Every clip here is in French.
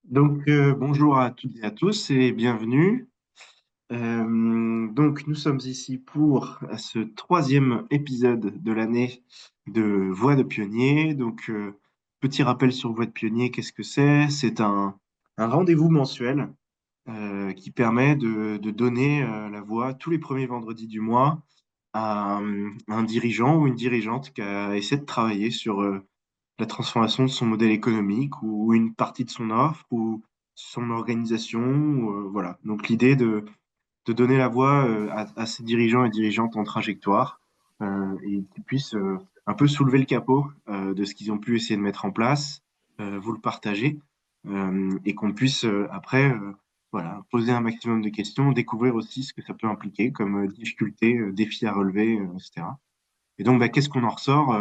Bonjour à toutes et à tous et bienvenue. Nous sommes ici pour ce troisième épisode de l'année de Voix de pionnier. Petit rappel sur Voix de pionnier, qu'est-ce que c'est? C'est un rendez-vous mensuel qui permet de donner la voix tous les premiers vendredis du mois à un dirigeant ou une dirigeante qui a essayé de travailler sur la transformation de son modèle économique ou une partie de son offre ou son organisation. Voilà. Donc l'idée de donner la voix à ces dirigeants et dirigeantes en trajectoire et qui puissent un peu soulever le capot de ce qu'ils ont pu essayer de mettre en place, vous le partager et qu'on puisse après voilà, poser un maximum de questions, découvrir aussi ce que ça peut impliquer comme difficultés, défis à relever, etc. Et donc, qu'est-ce qu'on en ressort?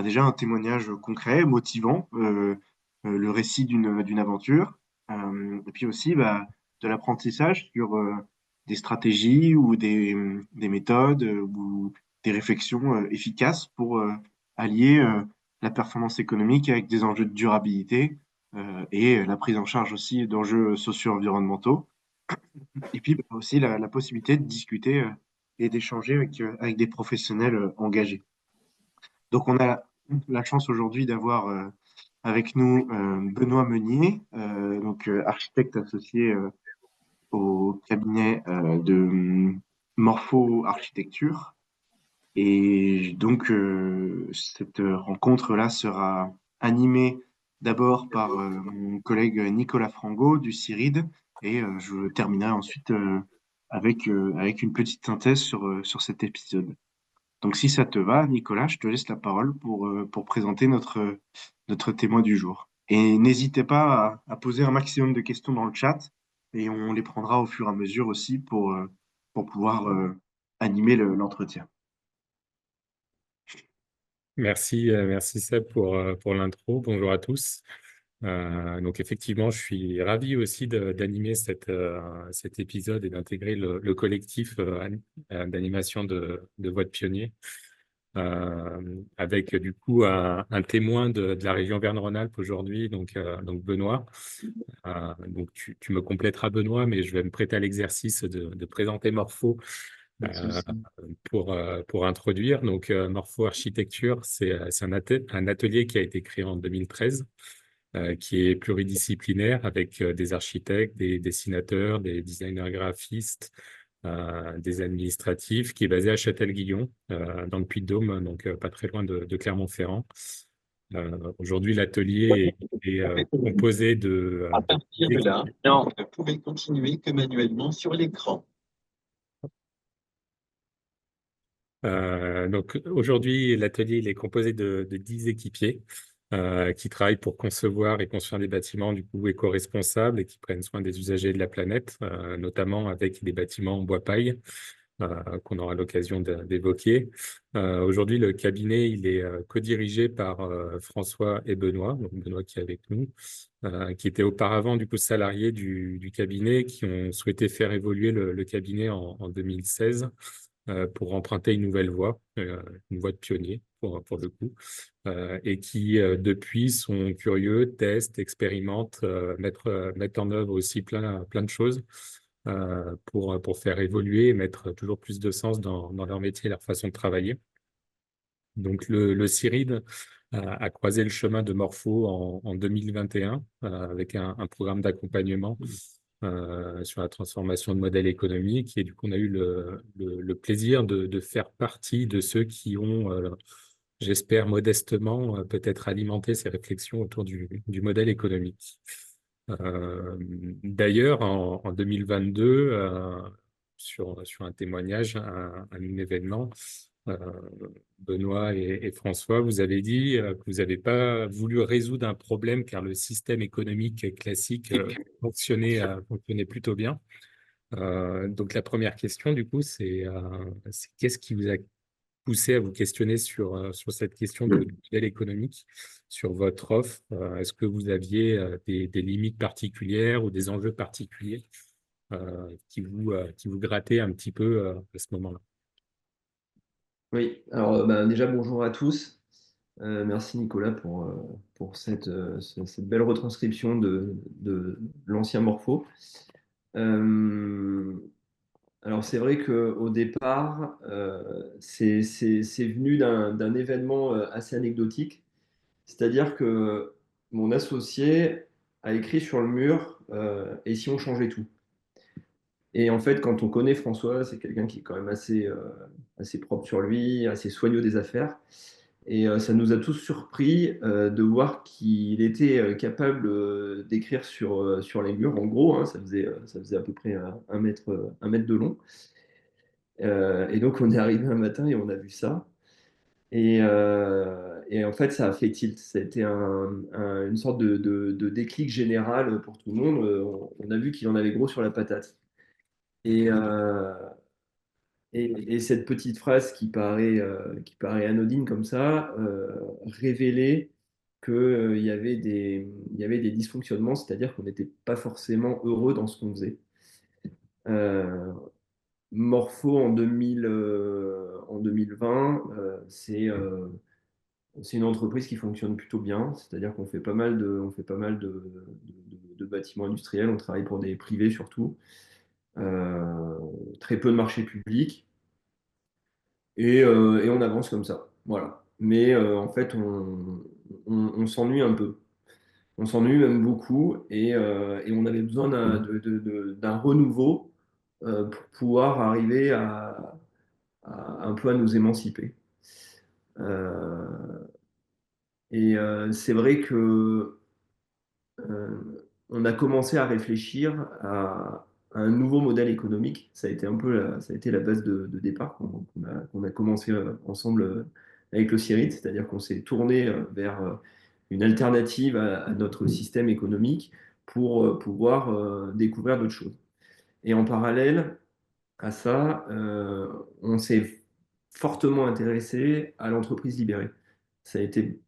Déjà, un témoignage concret, motivant, le récit d'une aventure, et puis aussi de l'apprentissage sur des stratégies ou des méthodes ou des réflexions efficaces pour allier la performance économique avec des enjeux de durabilité et la prise en charge aussi d'enjeux socio-environnementaux. Et puis aussi la possibilité de discuter et d'échanger avec des professionnels engagés. Donc, on a la chance aujourd'hui d'avoir avec nous Benoît Meunier, architecte associé au cabinet de Morpho Architecture. Et donc, cette rencontre-là sera animée d'abord par mon collègue Nicolas Frango du CIRID, et je terminerai ensuite avec une petite synthèse sur cet épisode. Donc, si ça te va, Nicolas, je te laisse la parole pour présenter notre témoin du jour. Et n'hésitez pas à poser un maximum de questions dans le chat et on les prendra au fur et à mesure aussi pour pouvoir animer l'entretien. Merci Seb pour l'intro. Bonjour à tous. Donc effectivement, je suis ravi aussi d'animer cet épisode et d'intégrer le collectif d'animation de Voix de Pionnier avec du coup un témoin de la région Verne-Rhône-Alpes aujourd'hui, donc Benoît. Donc tu me compléteras Benoît, mais je vais me prêter à l'exercice de présenter Morpho Pas de euh, souci. pour introduire. Donc, Morpho Architecture, c'est un atelier qui a été créé en 2013, qui est pluridisciplinaire avec des architectes, des dessinateurs, des designers graphistes, des administratifs, qui est basé à Châtel-Guillon, dans le Puy-de-Dôme, donc pas très loin de Clermont-Ferrand. Aujourd'hui, l'atelier est composé À partir de là, d'équipes. non, vous ne pouvez continuer que manuellement sur l'écran. Donc aujourd'hui, l'atelier il est composé de 10 équipiers qui travaillent pour concevoir et construire des bâtiments du coup éco-responsables et qui prennent soin des usagers de la planète, notamment avec des bâtiments en bois paille qu'on aura l'occasion d'évoquer. Aujourd'hui, le cabinet il est co-dirigé par François et Benoît, donc Benoît qui est avec nous, qui étaient auparavant du coup salariés du cabinet, qui ont souhaité faire évoluer le cabinet en 2016 pour emprunter une voie de pionnier pour le coup, et qui depuis sont curieux, testent, expérimentent, mettent en œuvre aussi plein de choses pour faire évoluer et mettre toujours plus de sens dans leur métier et leur façon de travailler. Donc le CIRID a croisé le chemin de Morpho en 2021 avec un programme d'accompagnement sur la transformation de modèles économiques. Et du coup, on a eu le plaisir de faire partie de ceux qui ont, j'espère modestement, peut-être alimenté ces réflexions autour du modèle économique. D'ailleurs, en 2022, sur un témoignage, un événement, euh, Benoît et François, vous avez dit que vous n'avez pas voulu résoudre un problème car le système économique classique fonctionnait plutôt bien. Donc la première question, du coup, c'est qu'est-ce qui vous a poussé à vous questionner sur cette question de modèle économique, sur votre offre? Est-ce que vous aviez des limites particulières ou des enjeux particuliers qui vous grattaient un petit peu à ce moment-là? Oui, alors déjà bonjour à tous. Merci Nicolas pour cette belle retranscription de l'ancien Morpho. Euh, alors c'est vrai qu'au départ, c'est venu d'un événement assez anecdotique, c'est-à-dire que mon associé a écrit sur le mur Et si on changeait tout? Et en fait, quand on connaît François, c'est quelqu'un qui est quand même assez propre sur lui, assez soigneux des affaires. Et ça nous a tous surpris de voir qu'il était capable d'écrire sur les murs. En gros, hein, ça faisait à peu près un mètre de long. Et donc, on est arrivé un matin et on a vu ça. Et en fait, ça a fait tilt. Ça a été une sorte de déclic général pour tout le monde. On a vu qu'il en avait gros sur la patate. Et, euh, et cette petite phrase qui paraît anodine comme ça révélait qu'il y avait des dysfonctionnements, c'est-à-dire qu'on n'était pas forcément heureux dans ce qu'on faisait. Euh, Morpho en 2020, c'est une entreprise qui fonctionne plutôt bien, c'est-à-dire qu'on fait pas mal de bâtiments industriels, on travaille pour des privés surtout, euh, très peu de marchés publics. Et on avance comme ça. Voilà. Mais en fait, on s'ennuie un peu. On s'ennuie même beaucoup et on avait besoin d'un renouveau pour pouvoir arriver un peu à nous émanciper. Euh, c'est vrai que on a commencé à réfléchir à un nouveau modèle économique. Ça a été la base de départ qu'on a commencé ensemble avec le CIRIT, c'est-à-dire qu'on s'est tourné vers une alternative à notre système économique pour pouvoir découvrir d'autres choses. Et en parallèle à ça, on s'est fortement intéressé à l'entreprise libérée. Ça a été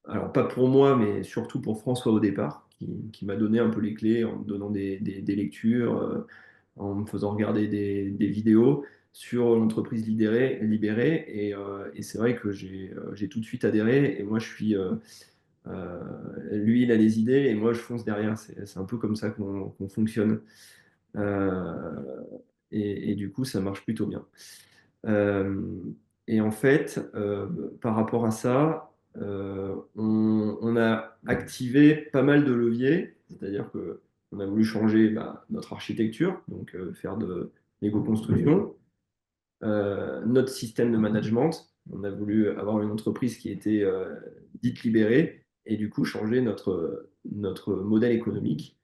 alors pas pour moi, mais surtout pour François au départ, qui m'a donné un peu les clés en me donnant des lectures, en me faisant regarder des vidéos sur l'entreprise libérée. Et c'est vrai que j'ai tout de suite adhéré. Et moi, euh, lui, il a des idées et moi, je fonce derrière. C'est un peu comme ça qu'on fonctionne. Euh, et du coup, ça marche plutôt bien. Euh, et en fait, par rapport à ça, on a activé pas mal de leviers, c'est-à-dire que on a voulu changer notre architecture, donc faire de l'éco-construction, notre système de management. On a voulu avoir une entreprise qui était dite libérée et du coup changer notre modèle économique.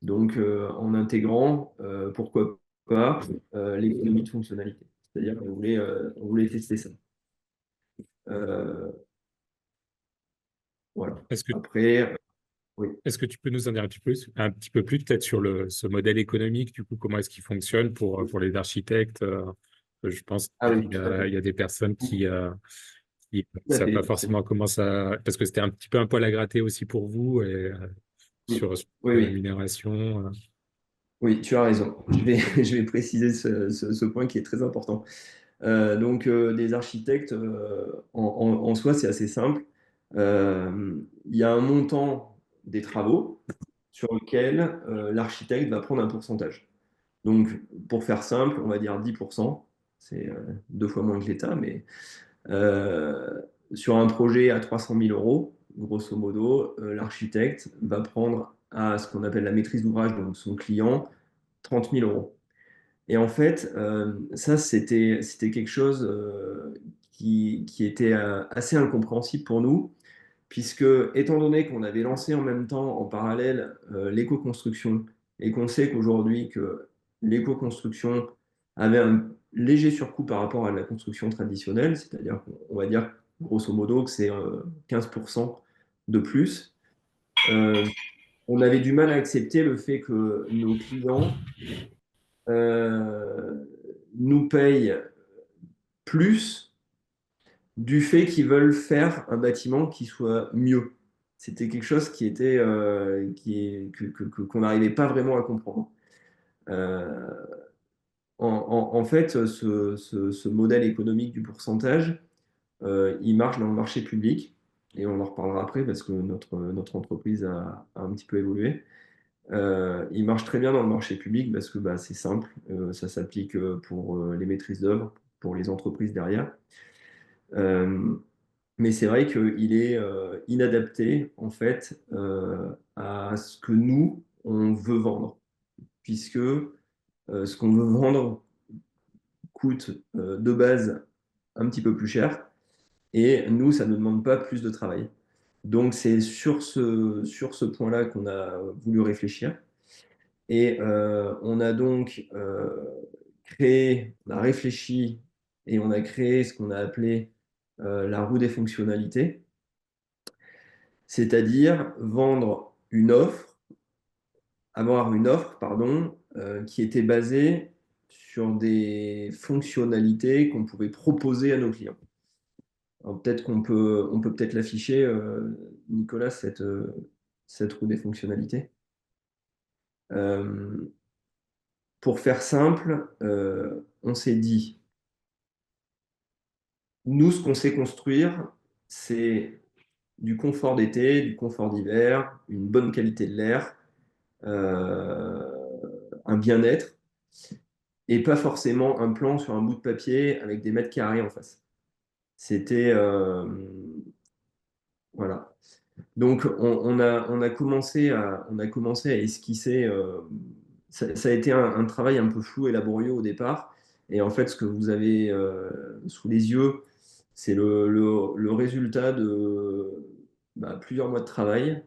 Donc en intégrant, pourquoi pas, l'économie de fonctionnalité. C'est-à-dire qu'on voulait tester ça. Euh, voilà. Est-ce que, Après, oui. est-ce que tu peux nous en dire un petit peu plus peut-être sur ce modèle économique, du coup, comment est-ce qu'il fonctionne pour les architectes? Je pense Ah oui, qu'il y tout à a, il fait. y a des personnes qui ne Tout à savent pas fait. forcément comment ça... Parce que c'était un petit peu un poil à gratter aussi pour vous et, Oui, sur oui, la oui. rémunération. Oui, tu as raison. Je vais préciser ce point qui est très important. Donc, des architectes, en soi, c'est assez simple. Il y a un montant des travaux sur lequel l'architecte va prendre un pourcentage. Donc, pour faire simple, on va dire 10%. C'est deux fois moins que l'État, mais euh, sur un projet à 300 000 euros, grosso modo, l'architecte va prendre à ce qu'on appelle la maîtrise d'ouvrage, donc son client, 30 000 euros. Et en fait, ça, c'était quelque chose qui était assez incompréhensible pour nous, puisque, étant donné qu'on avait lancé en même temps, en parallèle, l'éco-construction, et qu'on sait qu'aujourd'hui, que l'éco-construction avait un léger surcoût par rapport à la construction traditionnelle, c'est-à-dire qu'on va dire, grosso modo, que c'est 15% de plus, euh, on avait du mal à accepter le fait que nos clients euh, nous payent plus du fait qu'ils veulent faire un bâtiment qui soit mieux. C'était quelque chose qui était qu'on n'arrivait pas vraiment à comprendre. Euh, en fait, ce modèle économique du pourcentage, il marche dans le marché public. et on en reparlera après parce que notre entreprise a un petit peu évolué. Il marche très bien dans le marché public parce que bah, c'est simple, ça s'applique pour les maîtrises d'œuvre, pour les entreprises derrière. Euh, mais c'est vrai qu'il est inadapté en fait à ce que nous, on veut vendre, puisque ce qu'on veut vendre coûte de base un petit peu plus cher, et nous, ça ne demande pas plus de travail. Donc c'est sur ce point-là qu'on a voulu réfléchir. Et on a donc créé, on a réfléchi et on a créé ce qu'on a appelé la roue des fonctionnalités, c'est-à-dire vendre une offre, avoir une offre, pardon, qui était basée sur des fonctionnalités qu'on pouvait proposer à nos clients. Alors peut-être on peut peut-être l'afficher, Nicolas, cette roue des fonctionnalités. Euh, pour faire simple, on s'est dit, nous, ce qu'on sait construire, c'est du confort d'été, du confort d'hiver, une bonne qualité de l'air, euh, un bien-être, et pas forcément un plan sur un bout de papier avec des mètres carrés en face. C'était voilà. Donc on a commencé à esquisser. Ça a été un travail un peu flou et laborieux au départ. Et en fait, ce que vous avez sous les yeux, c'est le résultat de bah, plusieurs mois de travail.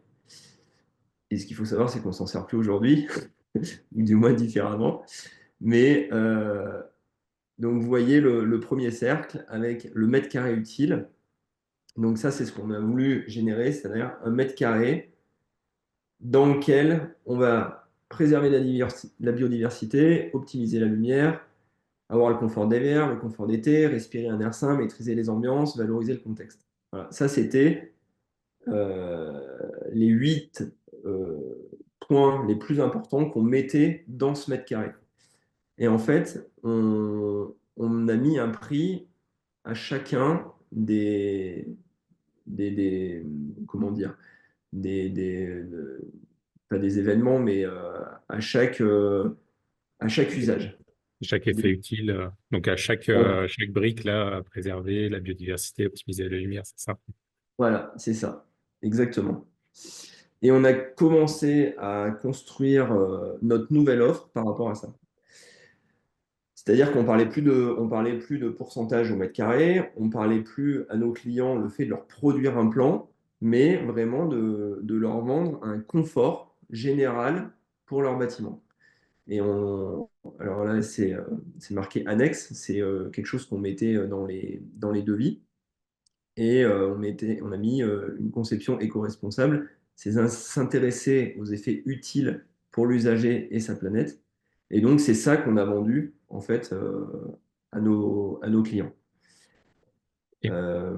Et ce qu'il faut savoir, c'est qu'on s'en sert plus aujourd'hui, ou du moins différemment. Mais donc vous voyez le premier cercle avec le mètre carré utile. Donc ça, c'est ce qu'on a voulu générer, c'est-à-dire un mètre carré dans lequel on va préserver la biodiversité, optimiser la lumière, avoir le confort des verres, le confort d'été, respirer un air sain, maîtriser les ambiances, valoriser le contexte. Voilà. Ça, c'était euh, les 8 euh, points les plus importants qu'on mettait dans ce mètre carré. Et en fait, on a mis un prix à chacun des comment dire, des pas des événements, mais à chaque usage. Chaque effet utile, donc Voilà, à chaque brique, là, à préserver la biodiversité, optimiser la lumière, c'est ça. voilà, c'est ça, exactement. Et on a commencé à construire notre nouvelle offre par rapport à ça. C'est-à-dire on parlait plus de pourcentage au mètre carré, on parlait plus à nos clients le fait de leur produire un plan, mais vraiment de leur vendre un confort général pour leur bâtiment. Et alors là, c'est marqué annexe, c'est quelque chose qu'on mettait dans les devis. Et on a mis une conception éco-responsable, c'est s'intéresser aux effets utiles pour l'usager et sa planète. Et donc, c'est ça qu'on a vendu, en fait, à nos clients. Et Euh,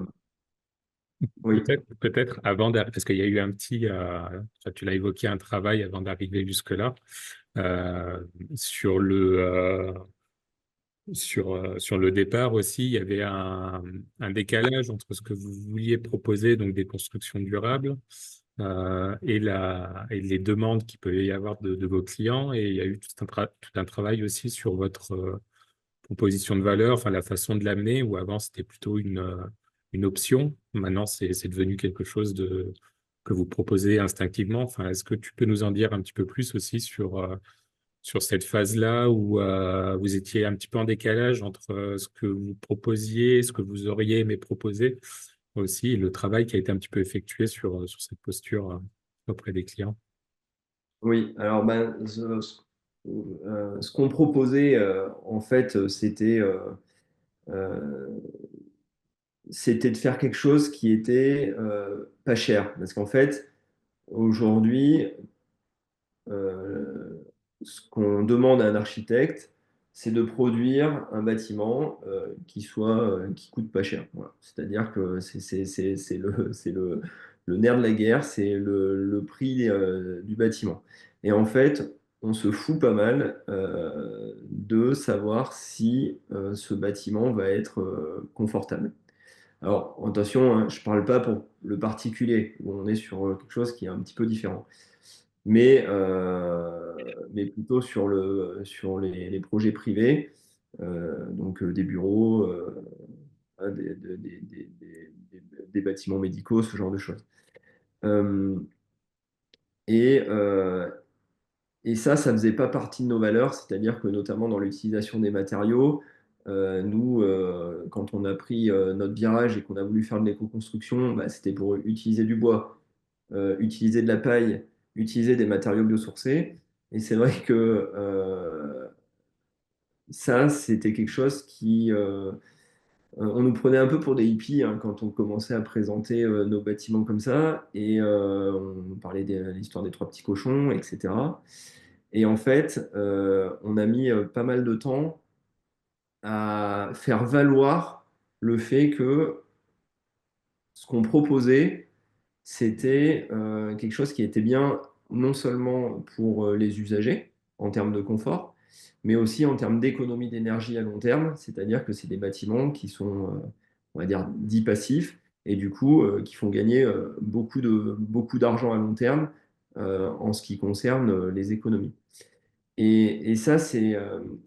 oui, peut-être avant d'arriver, parce qu'il y a eu un petit, enfin, tu l'as évoqué, un travail avant d'arriver jusque-là, euh, sur sur le départ aussi, il y avait un décalage entre ce que vous vouliez proposer, donc des constructions durables, et les demandes qu'il peut y avoir de vos clients. Et il y a eu tout un travail aussi sur votre proposition de valeur, enfin la façon de l'amener, où avant c'était plutôt une option. Maintenant, c'est devenu quelque chose que vous proposez instinctivement. Enfin, est-ce que tu peux nous en dire un petit peu plus aussi sur cette phase-là où vous étiez un petit peu en décalage entre ce que vous proposiez, ce que vous auriez aimé proposer aussi, et le travail qui a été un petit peu effectué sur cette posture auprès des clients. oui. Alors, ben, ce qu'on proposait, en fait, euh, c'était de faire quelque chose qui était pas cher. Parce qu'en fait, aujourd'hui, Euh, ce qu'on demande à un architecte, c'est de produire un bâtiment qui coûte pas cher. Voilà. C'est-à-dire que c'est le nerf de la guerre, c'est le prix du bâtiment. Et en fait, on se fout pas mal de savoir si ce bâtiment va être confortable. Alors, attention, hein, je ne parle pas pour le particulier, où on est sur quelque chose qui est un petit peu différent, mais plutôt sur les projets privés, donc des bureaux, hein, des bâtiments médicaux, ce genre de choses. Euh, et, euh, et ça faisait pas partie de nos valeurs, c'est-à-dire que notamment dans l'utilisation des matériaux, nous, quand on a pris notre virage et qu'on a voulu faire de l'éco-construction, bah, c'était pour utiliser du bois, utiliser de la paille, utiliser des matériaux biosourcés. Et c'est vrai que ça, c'était quelque chose on nous prenait un peu pour des hippies hein, quand on commençait à présenter nos bâtiments comme ça, et on parlait de l'histoire des trois petits cochons, etc. Et en fait, on a mis pas mal de temps à faire valoir le fait que ce qu'on proposait, c'était quelque chose qui était bien non seulement pour les usagers en termes de confort, mais aussi en termes d'économie d'énergie à long terme, c'est-à-dire que c'est des bâtiments qui sont, on va dire, dits passifs, et du coup, qui font gagner beaucoup d'argent à long terme en ce qui concerne les économies. Et ça, c'est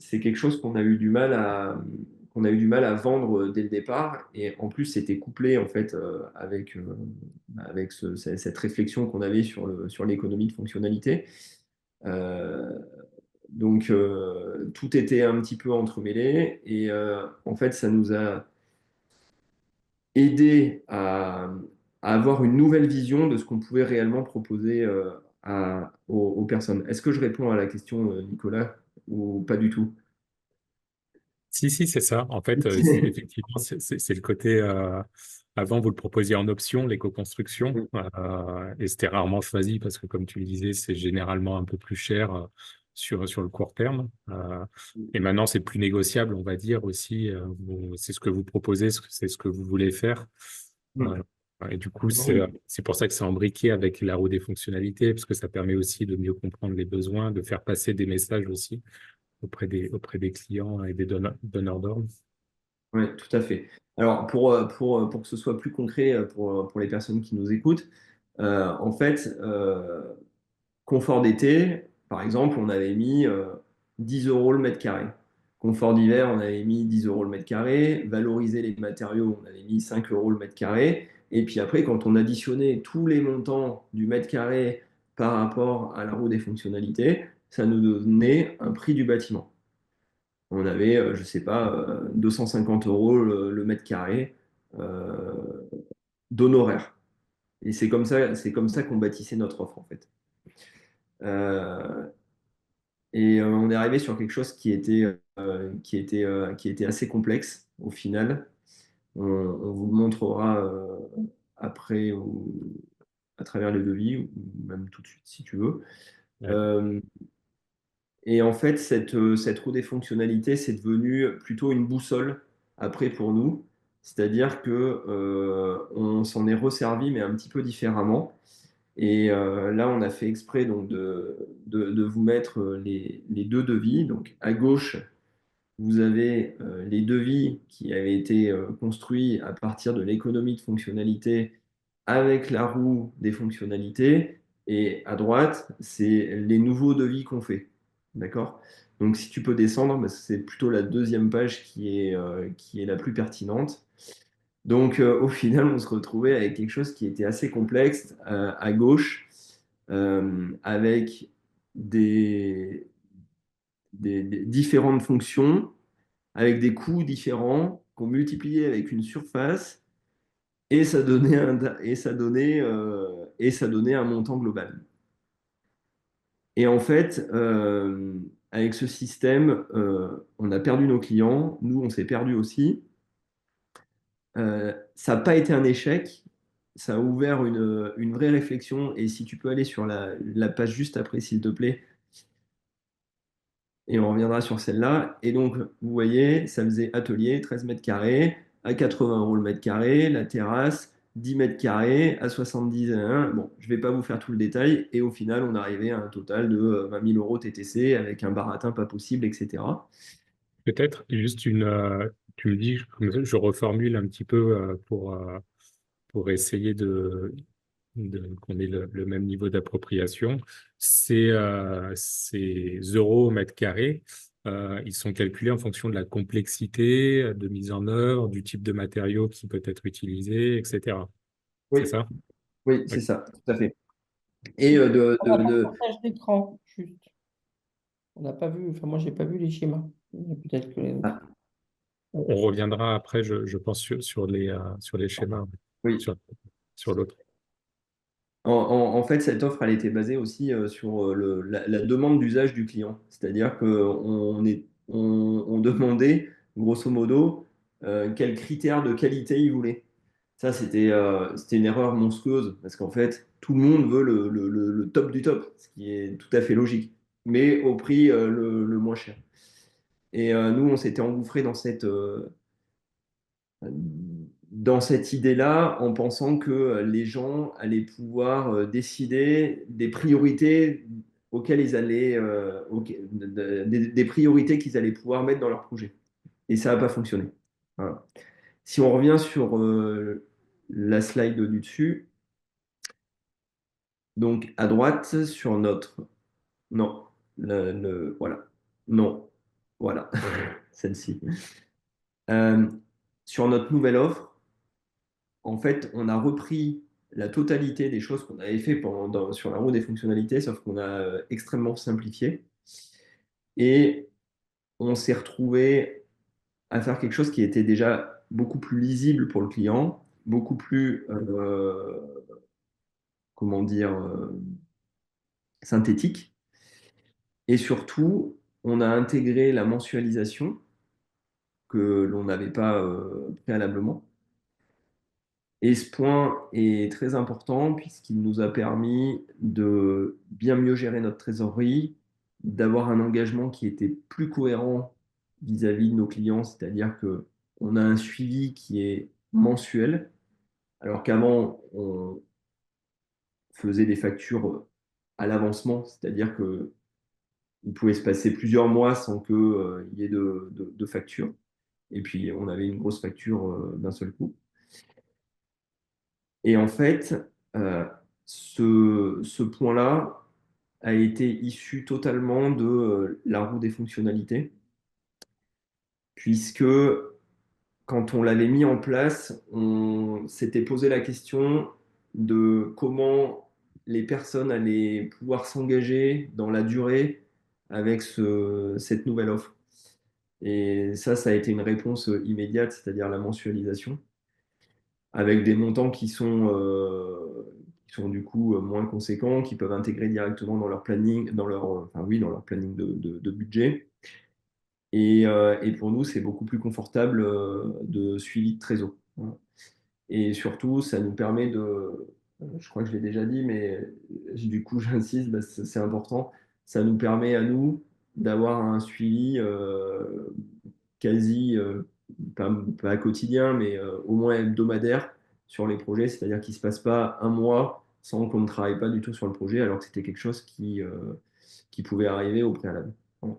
quelque chose qu'on a eu du mal à vendre dès le départ. Et en plus, c'était couplé en fait avec cette réflexion qu'on avait sur l'économie de fonctionnalité. Euh, donc, tout était un petit peu entremêlé. Et en fait, ça nous a aidé à avoir une nouvelle vision de ce qu'on pouvait réellement proposer aux personnes. Est-ce que je réponds à la question, Nicolas, ou pas du tout? Si, si, c'est ça. En fait, effectivement, c'est le côté. Avant, vous le proposiez en option, l'éco-construction, et c'était rarement choisi parce que, comme tu le disais, c'est généralement un peu plus cher sur le court terme. Et maintenant, c'est plus négociable, on va dire aussi. C'est ce que vous proposez, c'est ce que vous voulez faire. Mm. Euh, et du coup, Oui, c'est pour ça que c'est imbriqué avec la roue des fonctionnalités, parce que ça permet aussi de mieux comprendre les besoins, de faire passer des messages aussi auprès des clients et des donneurs d'ordre. ouais, tout à fait. Alors, pour que ce soit plus concret pour les personnes qui nous écoutent, en fait, confort d'été, par exemple, on avait mis 10 euros le mètre carré. Confort d'hiver, on avait mis 10 euros le mètre carré. Valoriser les matériaux, on avait mis 5 euros le mètre carré. Et puis après, quand on additionnait tous les montants du mètre carré par rapport à la roue des fonctionnalités, ça nous donnait un prix du bâtiment. On avait, je ne sais pas, 250 euros le mètre carré euh, d'honoraires. Et c'est comme ça qu'on bâtissait notre offre, en fait. Euh, et on est arrivé sur quelque chose qui était assez complexe au final. On vous le montrera après ou à travers les devis, ou même tout de suite si tu veux. Ouais. Euh, Et en fait, cette roue des fonctionnalités, c'est devenu plutôt une boussole après pour nous. C'est-à-dire que on s'en est resservi, mais un petit peu différemment. Et là, on a fait exprès donc de vous mettre les deux devis. Donc à gauche, vous avez les devis qui avaient été construits à partir de l'économie de fonctionnalité avec la roue des fonctionnalités. Et à droite, c'est les nouveaux devis qu'on fait. D'accord? Donc si tu peux descendre, bah, c'est plutôt la deuxième page qui est la plus pertinente. Donc au final, on se retrouvait avec quelque chose qui était assez complexe à gauche, avec des, des différentes fonctions avec des coûts différents qu'on multipliait avec une surface et ça donnait un montant global. Et en fait, avec ce système, on a perdu nos clients, nous on s'est perdu aussi. Ça n'a pas été un échec, ça a ouvert une vraie réflexion. Et si tu peux aller sur la page juste après, s'il te plaît, et on reviendra sur celle-là. Et donc, vous voyez, ça faisait atelier, 13 mètres carrés, à 80 euros le mètre carré, la terrasse, 10 mètres carrés, à 70. Bon, je ne vais pas vous faire tout le détail. Et au final, on arrivait à un total de 20 000 euros TTC avec un baratin pas possible, etc. Peut-être juste tu me dis, je reformule un petit peu pour essayer qu'on ait le même niveau d'appropriation. Ces euros au mètre carré, ils sont calculés en fonction de la complexité de mise en œuvre, du type de matériau qui peut être utilisé, etc. C'est Oui, ça? oui, c'est Oui. ça, tout à fait. Et On n'a pas de partage d'écran, juste. On n'a pas vu, enfin moi j'ai pas vu les schémas. Mais peut-être que les autres. ah, On reviendra après, je pense, sur les schémas, oui. sur, sur l'autre. En fait, cette offre, elle était basée aussi sur la demande d'usage du client. C'est-à-dire qu'on demandait, grosso modo, quels critères de qualité il voulait. Ça, c'était une erreur monstrueuse, parce qu'en fait, tout le monde veut le top du top, ce qui est tout à fait logique, mais au prix le moins cher. Et nous, on s'était engouffré dans cette idée-là, en pensant que les gens allaient pouvoir décider des priorités auxquelles ils allaient, des priorités qu'ils allaient pouvoir mettre dans leur projet. Et ça n'a pas fonctionné. Voilà. Si on revient sur la slide du dessus, donc à droite, sur notre... Non, voilà. Non, voilà, celle-ci. Euh, sur notre nouvelle offre, en fait, on a repris la totalité des choses qu'on avait fait sur la roue des fonctionnalités, sauf qu'on a extrêmement simplifié. Et on s'est retrouvé à faire quelque chose qui était déjà beaucoup plus lisible pour le client, beaucoup plus, comment dire, synthétique. Et surtout, on a intégré la mensualisation que l'on n'avait pas préalablement. Et ce point est très important puisqu'il nous a permis de bien mieux gérer notre trésorerie, d'avoir un engagement qui était plus cohérent vis-à-vis de nos clients, c'est-à-dire que on a un suivi qui est mensuel, alors qu'avant on faisait des factures à l'avancement, c'est-à-dire que il pouvait se passer plusieurs mois sans qu'il y ait de facture. Et puis on avait une grosse facture d'un seul coup. Et en fait, euh, ce point-là a été issu totalement de la roue des fonctionnalités, puisque quand on l'avait mis en place, on s'était posé la question de comment les personnes allaient pouvoir s'engager dans la durée avec cette nouvelle offre. Et ça a été une réponse immédiate, c'est-à-dire la mensualisation, avec des montants qui sont du coup moins conséquents, qui peuvent intégrer directement dans leur planning, enfin, oui, dans leur planning de budget. Et pour nous, c'est beaucoup plus confortable de suivi de trésor. Voilà. Et surtout, ça nous permet je crois que je l'ai déjà dit, mais du coup, j'insiste, c'est important, ça nous permet à nous d'avoir un suivi quasi, pas quotidien, mais au moins hebdomadaire sur les projets, c'est-à-dire qu'il ne se passe pas un mois sans qu'on ne travaille pas du tout sur le projet, alors que c'était quelque chose qui pouvait arriver au préalable. Voilà.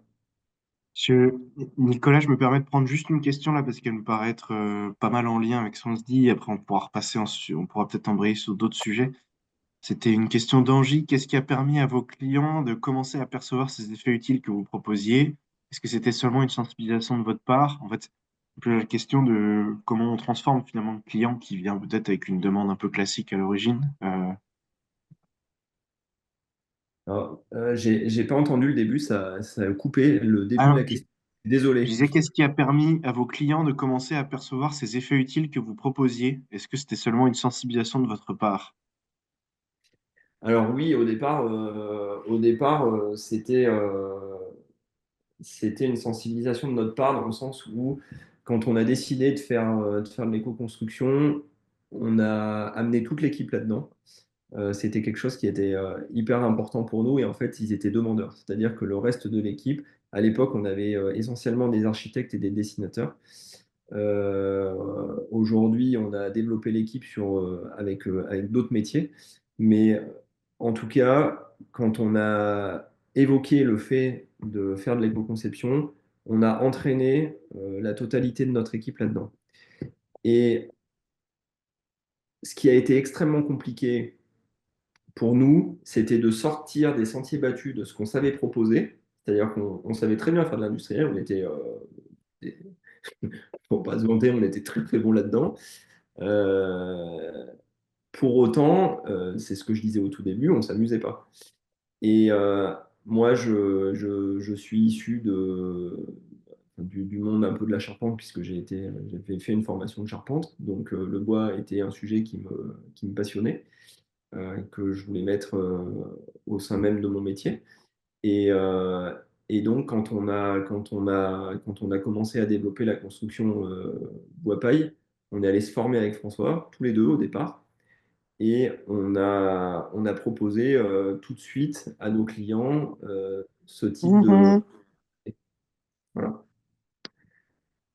Je- Nicolas, je me permets de prendre juste une question là parce qu'elle me paraît être pas mal en lien avec ce qu'on se dit. Après, on pourra repasser, on pourra peut-être embrayer sur d'autres sujets. C'était une question d'Angie. Qu'est-ce qui a permis à vos clients de commencer à percevoir ces effets utiles que vous proposiez? Est-ce que c'était seulement une sensibilisation de votre part? En fait, un peu la question de comment on transforme finalement le client qui vient peut-être avec une demande un peu classique à l'origine. Alors, j'ai pas entendu le début, ça a coupé le début de Ah, la question. Désolé. je disais, qu'est-ce qui a permis à vos clients de commencer à percevoir ces effets utiles que vous proposiez? Est-ce que c'était seulement une sensibilisation de votre part? Alors oui, au départ, c'était une sensibilisation de notre part dans le sens où quand on a décidé de faire de l'éco-construction, on a amené toute l'équipe là-dedans. C'était quelque chose qui était hyper important pour nous et en fait, ils étaient demandeurs. C'est-à-dire que le reste de l'équipe, à l'époque, on avait essentiellement des architectes et des dessinateurs. Aujourd'hui, on a développé l'équipe avec d'autres métiers. Mais en tout cas, quand on a évoqué le fait de faire de l'éco-conception, on a entraîné la totalité de notre équipe là-dedans. Et ce qui a été extrêmement compliqué pour nous, c'était de sortir des sentiers battus de ce qu'on savait proposer. C'est-à-dire qu'on savait très bien faire de l'industriel, on était, pour pas se vanter, on était très très bon là-dedans. Euh, pour autant, c'est ce que je disais au tout début, on s'amusait pas. Et moi, je suis issu du monde un peu de la charpente, puisque j'avais fait une formation de charpente. Donc, le bois était un sujet qui me passionnait, que je voulais mettre au sein même de mon métier. Et, euh, et donc, quand on a commencé à développer la construction bois-paille, on est allé se former avec François, tous les deux au départ. Et on a proposé tout de suite à nos clients ce type de... Mhm. Voilà.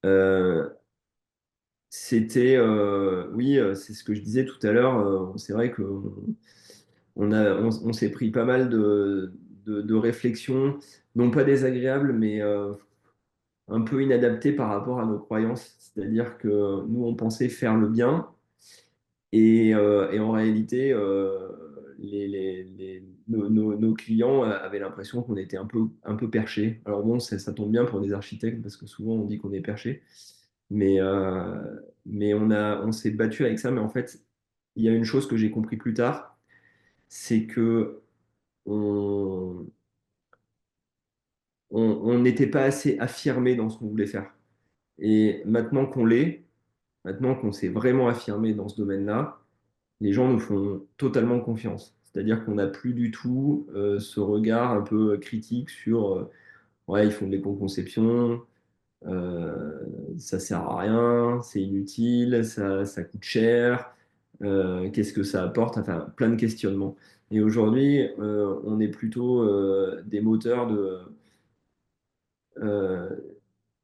Euh, oui, c'est ce que je disais tout à l'heure. C'est vrai qu'on on s'est pris pas mal de réflexions, non pas désagréables, mais un peu inadaptées par rapport à nos croyances. C'est-à-dire que nous, on pensait faire le bien. Et en réalité, nos clients avaient l'impression qu'on était un peu perché. Alors bon, ça tombe bien pour des architectes parce que souvent on dit qu'on est perché. Mais, on s'est battu avec ça. Mais en fait, il y a une chose que j'ai compris plus tard, c'est que on on n'était pas assez affirmé dans ce qu'on voulait faire. Et maintenant qu'on l'est, maintenant qu'on s'est vraiment affirmé dans ce domaine-là, les gens nous font totalement confiance. C'est-à-dire qu'on n'a plus du tout ce regard un peu critique sur ouais, ils font de l'éco-conception, euh, ça sert à rien, c'est inutile, ça coûte cher, qu'est-ce que ça apporte, enfin plein de questionnements. Et aujourd'hui, on est plutôt des moteurs de euh,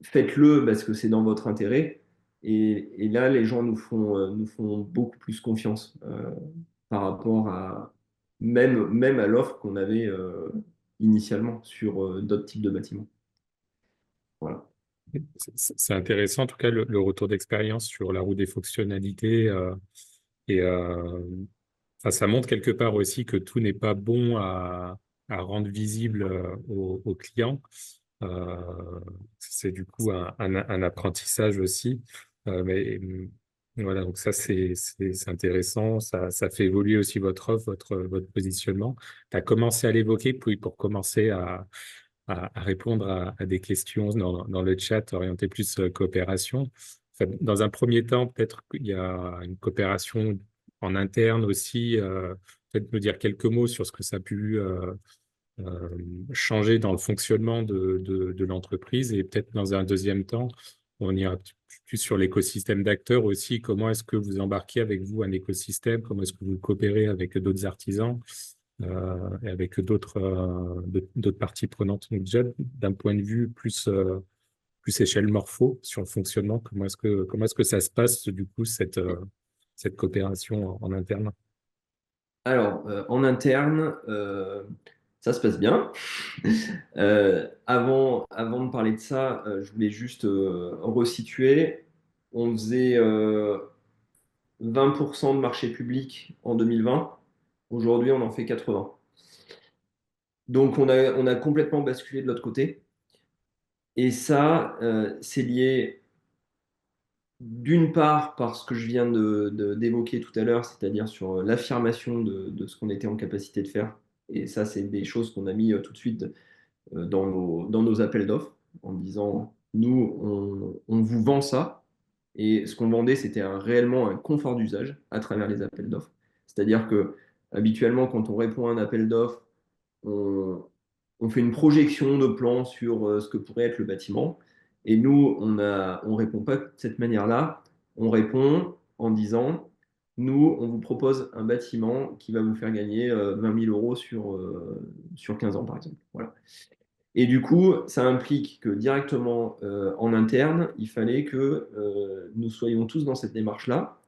faites-le parce que c'est dans votre intérêt. Et là, les gens nous font beaucoup plus confiance par rapport à même à l'offre qu'on avait initialement sur d'autres types de bâtiments. Voilà. C'est intéressant, en tout cas, le retour d'expérience sur la roue des fonctionnalités. Et enfin, ça montre quelque part aussi que tout n'est pas bon à rendre visible aux clients. Euh, c'est du coup un apprentissage aussi. Mais voilà, donc ça, c'est intéressant. Ça fait évoluer aussi votre offre, votre positionnement. Tu as commencé à l'évoquer, puis pour commencer à répondre à des questions dans le chat orienté plus coopération. Enfin, dans un premier temps, peut-être qu'il y a une coopération en interne aussi. Peut-être me dire quelques mots sur ce que ça a pu euh, changer dans le fonctionnement de l'entreprise. Et peut-être dans un deuxième temps, on ira plus sur l'écosystème d'acteurs aussi. Comment est-ce que vous embarquez avec vous un écosystème? Comment est-ce que vous coopérez avec d'autres artisans et avec d'autres parties prenantes? Donc déjà, d'un point de vue plus échelle morpho sur le fonctionnement, comment est-ce que ça se passe du coup cette coopération en interne? Alors, en interne, ça se passe bien. Avant de parler de ça, je voulais juste resituer. On faisait 20% de marché public en 2020. Aujourd'hui, on en fait 80. Donc, on a complètement basculé de l'autre côté. Et ça, c'est lié d'une part par ce que je viens d'évoquer tout à l'heure, c'est-à-dire sur l'affirmation de ce qu'on était en capacité de faire. Et ça, c'est des choses qu'on a mis tout de suite dans nos appels d'offres en disant, nous, on vous vend ça. Et ce qu'on vendait, c'était réellement un confort d'usage à travers les appels d'offres. C'est-à-dire que habituellement, quand on répond à un appel d'offres, on fait une projection de plan sur ce que pourrait être le bâtiment. Et nous, on répond pas de cette manière-là. On répond en disant, nous, on vous propose un bâtiment qui va vous faire gagner 20 000 euros sur 15 ans, par exemple. Voilà. Et du coup, ça implique que directement en interne, il fallait que nous soyons tous dans cette démarche-là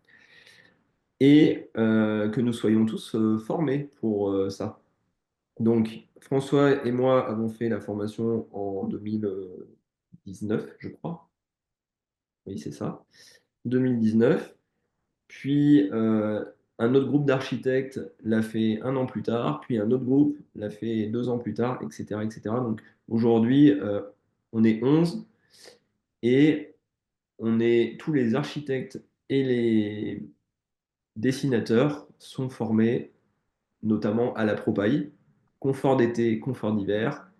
et que nous soyons tous formés pour ça. Donc, François et moi avons fait la formation en 2019, 2019, je crois. Oui, c'est ça. 2019. Puis un autre groupe d'architectes l'a fait 1 an plus tard, puis un autre groupe l'a fait 2 ans plus tard, etc., etc. Donc aujourd'hui, on est 11 et tous les architectes et les dessinateurs sont formés notamment à la Propaille, confort d'été, confort d'hiver.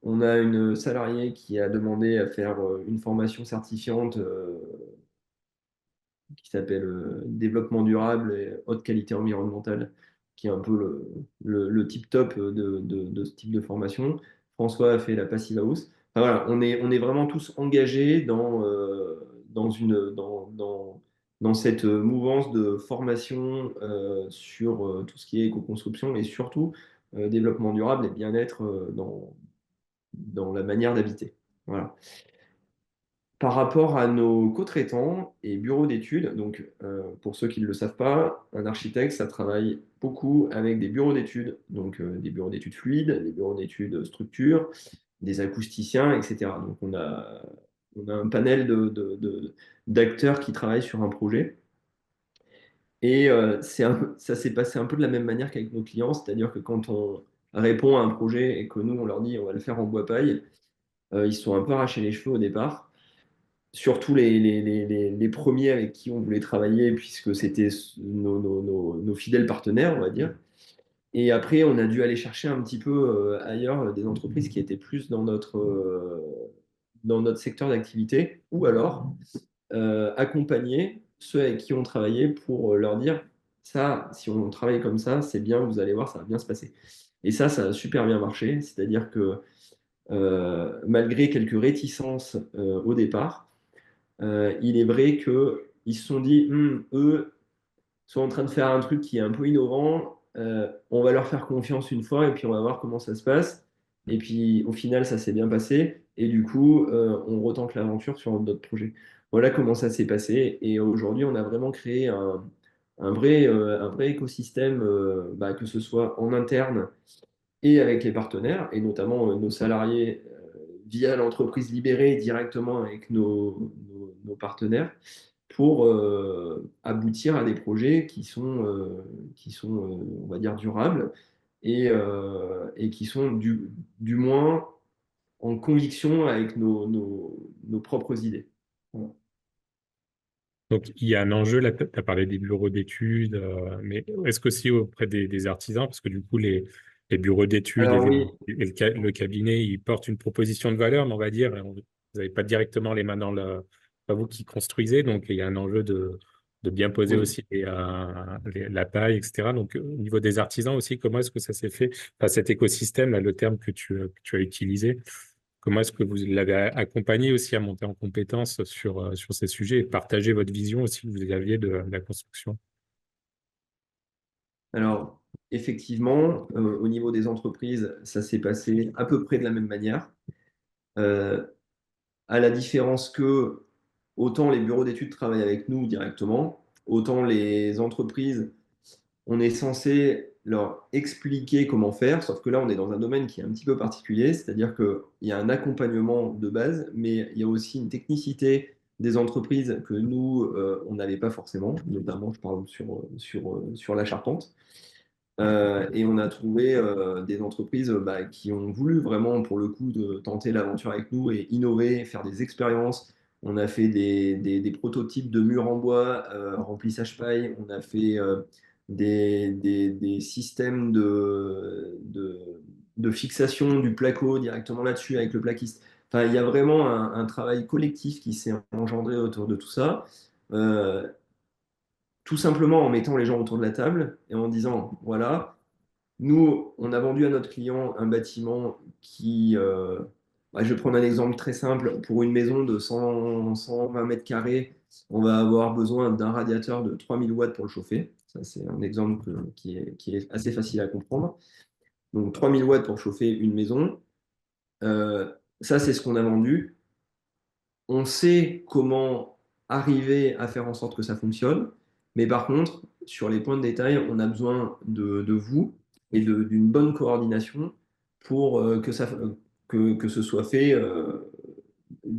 On a une salariée qui a demandé à faire une formation certifiante qui s'appelle Développement durable et haute qualité environnementale, qui est un peu le tip top de ce type de formation. François a fait la Passive House. Enfin, voilà, on est vraiment tous engagés dans cette mouvance de formation sur tout ce qui est éco-construction et surtout développement durable et bien-être dans la manière d'habiter. Voilà. Par rapport à nos co-traitants et bureaux d'études, donc pour ceux qui ne le savent pas, un architecte, ça travaille beaucoup avec des bureaux d'études, donc des bureaux d'études fluides, des bureaux d'études structure, des acousticiens, etc. Donc on a un panel d'acteurs qui travaillent sur un projet. Et ça s'est passé un peu de la même manière qu'avec nos clients, c'est-à-dire que quand on répond à un projet et que nous, on leur dit on va le faire en bois paille, ils se sont un peu arrachés les cheveux au départ surtout les premiers avec qui on voulait travailler, puisque c'était nos fidèles partenaires, on va dire. Et après, on a dû aller chercher un petit peu ailleurs des entreprises qui étaient plus dans notre secteur d'activité, ou alors accompagner ceux avec qui on travaillait pour leur dire, ça, si on travaille comme ça, c'est bien, vous allez voir, ça va bien se passer. Et ça a super bien marché, c'est-à-dire que malgré quelques réticences au départ, il est vrai qu'ils se sont dit, eux sont en train de faire un truc qui est un peu innovant, on va leur faire confiance une fois et puis on va voir comment ça se passe. Et puis au final, ça s'est bien passé. Et du coup, on retente l'aventure sur d'autres projets. Voilà comment ça s'est passé. Et aujourd'hui, on a vraiment créé un vrai écosystème, que ce soit en interne et avec les partenaires, et notamment nos salariés via l'entreprise libérée directement avec nos partenaires pour aboutir à des projets qui sont, on va dire, durables et qui sont du moins en conviction avec nos propres idées. Voilà. Donc, il y a un enjeu, là, tu as parlé des bureaux d'études, mais est-ce qu'aussi auprès des artisans, parce que du coup, les bureaux d'études et, Alors oui, le cabinet, ils portent une proposition de valeur, mais on va dire, vous n'avez pas directement les mains dans pas vous qui construisez, donc il y a un enjeu de bien poser oui. aussi la paille, etc. Donc, au niveau des artisans aussi, comment est-ce que ça s'est fait? Enfin, cet écosystème, là, le terme que tu as utilisé, comment est-ce que vous l'avez accompagné aussi à monter en compétence sur ces sujets et partager votre vision aussi que vous aviez de la construction? Alors, effectivement, au niveau des entreprises, ça s'est passé à peu près de la même manière. Euh, à la différence que autant les bureaux d'études travaillent avec nous directement, autant les entreprises, on est censé leur expliquer comment faire, sauf que là, on est dans un domaine qui est un petit peu particulier, c'est-à-dire qu'il y a un accompagnement de base, mais il y a aussi une technicité des entreprises que nous, on n'avait pas forcément, notamment, je parle sur la charpente. Et on a trouvé des entreprises qui ont voulu vraiment, pour le coup, de tenter l'aventure avec nous et innover, faire des expériences. On a fait des prototypes de murs en bois, remplissage paille. On a fait des systèmes de fixation du placo directement là-dessus avec le plaquiste. Enfin, il y a vraiment un travail collectif qui s'est engendré autour de tout ça. Euh, tout simplement en mettant les gens autour de la table et en disant, voilà, nous, on a vendu à notre client un bâtiment qui, je vais prendre un exemple très simple, pour une maison de 120 mètres carrés, on va avoir besoin d'un radiateur de 3000 watts pour le chauffer. Ça, c'est un exemple qui est assez facile à comprendre. Donc 3000 watts pour chauffer une maison. Euh, Ça, c'est ce qu'on a vendu. On sait comment arriver à faire en sorte que ça fonctionne, mais par contre, sur les points de détail, on a besoin de vous et d'une bonne coordination pour que ce soit fait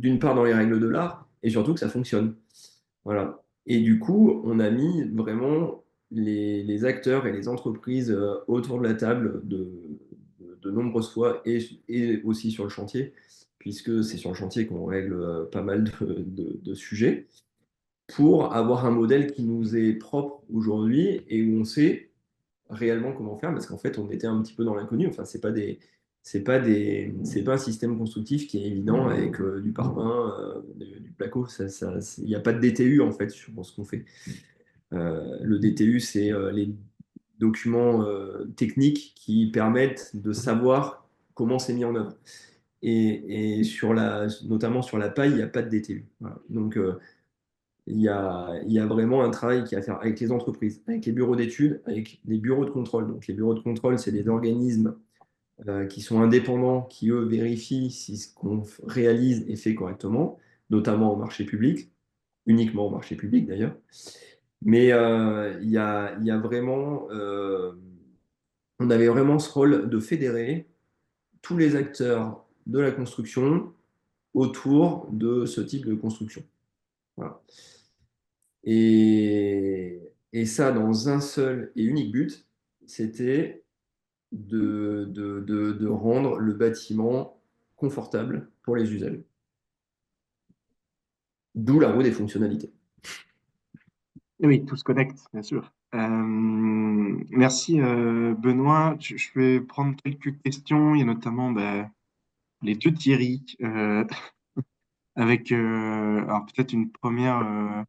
d'une part dans les règles de l'art, et surtout que ça fonctionne. Voilà. Et du coup, on a mis vraiment les acteurs et les entreprises autour de la table de nombreuses fois et aussi sur le chantier, puisque c'est sur le chantier qu'on règle pas mal de sujets, pour avoir un modèle qui nous est propre aujourd'hui et où on sait réellement comment faire, parce qu'en fait, on était un petit peu dans l'inconnu. Enfin, c'est pas un système constructif qui est évident avec du parpaing, du placo. Il n'y a pas de DTU en fait sur ce qu'on fait. Le DTU, c'est les documents techniques qui permettent de savoir comment c'est mis en œuvre. Et notamment sur la paille, il n'y a pas de DTU. Voilà. Donc, il y a vraiment un travail qui est à faire avec les entreprises, avec les bureaux d'études, avec les bureaux de contrôle. Donc, les bureaux de contrôle, c'est des organismes qui sont indépendants, qui, eux, vérifient si ce qu'on réalise est fait correctement, notamment au marché public, uniquement au marché public d'ailleurs. Mais il y a vraiment, on avait vraiment ce rôle de fédérer tous les acteurs de la construction autour de ce type de construction. Voilà. Et ça, dans un seul et unique but, c'était de rendre le bâtiment confortable pour les usagers. D'où la roue des fonctionnalités. Oui, tout se connecte, bien sûr. Merci Benoît. Je vais prendre quelques questions. Il y a notamment les deux Thierry, avec alors peut-être une première.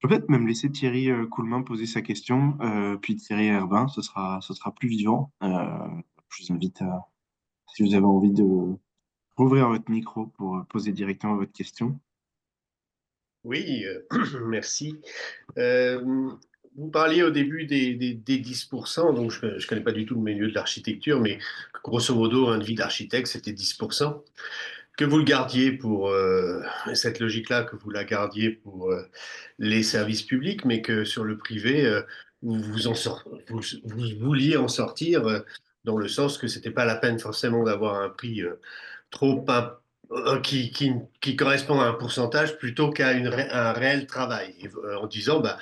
Je vais peut-être même laisser Thierry Coulmin poser sa question, puis Thierry Herbin, ce sera plus vivant. Je vous invite si vous avez envie de rouvrir votre micro pour poser directement votre question. Oui, merci. Vous parliez au début des 10%, donc je ne connais pas du tout le milieu de l'architecture, mais grosso modo, un devis d'architecte, c'était 10%. Que vous le gardiez pour cette logique-là, que vous la gardiez pour les services publics, mais que sur le privé, vous vouliez en sortir dans le sens que c'était pas la peine forcément d'avoir un prix trop qui correspond à un pourcentage plutôt qu'à un réel travail. Et, en disant, bah,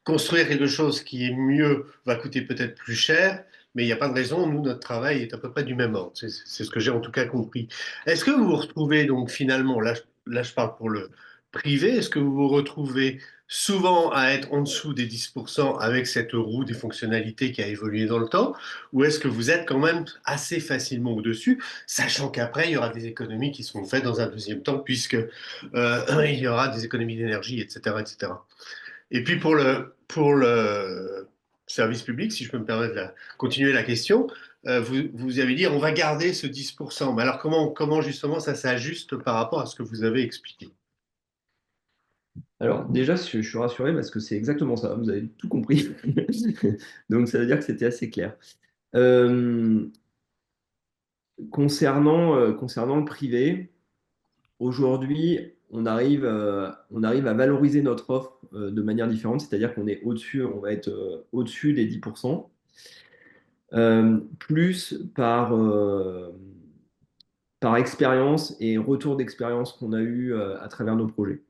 construire quelque chose qui est mieux va coûter peut-être plus cher, mais il n'y a pas de raison, nous, notre travail est à peu près du même ordre. C'est ce que j'ai en tout cas compris. Est-ce que vous vous retrouvez donc finalement, là je parle pour le privé, est-ce que vous vous retrouvez souvent à être en dessous des 10% avec cette roue des fonctionnalités qui a évolué dans le temps, ou est-ce que vous êtes quand même assez facilement au-dessus, sachant qu'après, il y aura des économies qui seront faites dans un deuxième temps, puisque il y aura des économies d'énergie, etc., etc. Et puis pour le service public, si je peux me permettre de continuer la question, vous avez dit on va garder ce 10%. Mais alors comment justement ça s'ajuste par rapport à ce que vous avez expliqué? Alors déjà, je suis rassuré parce que c'est exactement ça. Vous avez tout compris. Donc ça veut dire que c'était assez clair. Euh, concernant le privé, aujourd'hui, on arrive à valoriser notre offre de manière différente, c'est-à-dire qu'on est au-dessus, on va être au-dessus des 10%, plus par expérience et retour d'expérience qu'on a eu à travers nos projets.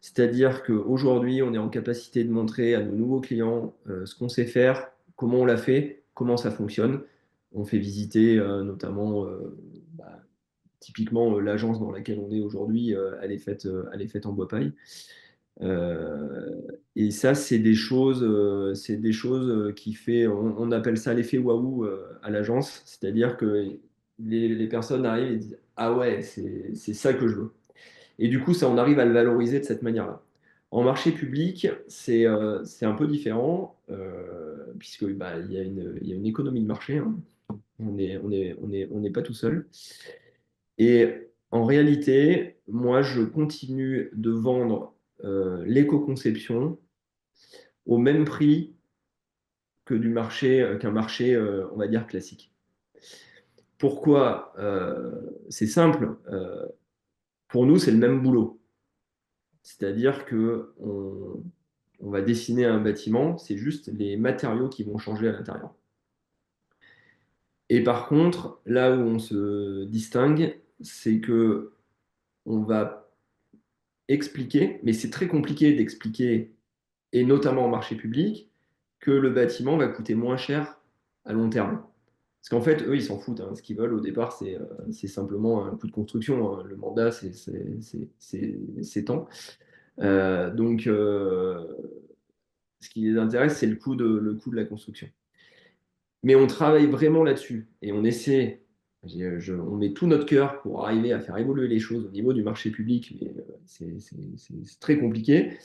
C'est-à-dire qu'aujourd'hui, on est en capacité de montrer à nos nouveaux clients ce qu'on sait faire, comment on l'a fait, comment ça fonctionne. On fait visiter notamment, bah, typiquement, l'agence dans laquelle on est aujourd'hui, elle est faite en bois paille. Euh, et ça, c'est des choses qui fait, on appelle ça l'effet waouh à l'agence, c'est-à-dire que les personnes arrivent et disent ah ouais, c'est ça que je veux. Et du coup, ça, on arrive à le valoriser de cette manière-là. En marché public, c'est un peu différent, puisque bah, il y a une économie de marché, hein. On n'est pas tout seul. Et en réalité, moi, je continue de vendre l'éco-conception au même prix qu'un marché, on va dire, classique. Pourquoi? C'est simple. Pour nous, c'est le même boulot. C'est-à-dire que on va dessiner un bâtiment, c'est juste les matériaux qui vont changer à l'intérieur. Et par contre, là où on se distingue, c'est que on va expliquer, mais c'est très compliqué d'expliquer, et notamment au marché public, que le bâtiment va coûter moins cher à long terme. Parce qu'en fait, eux, ils s'en foutent, hein. Ce qu'ils veulent au départ, c'est simplement un coût de construction, hein. Le mandat, c'est temps. Donc, ce qui les intéresse, c'est le coût de la construction. Mais on travaille vraiment là-dessus et on essaie, on met tout notre cœur pour arriver à faire évoluer les choses au niveau du marché public, mais c'est très compliqué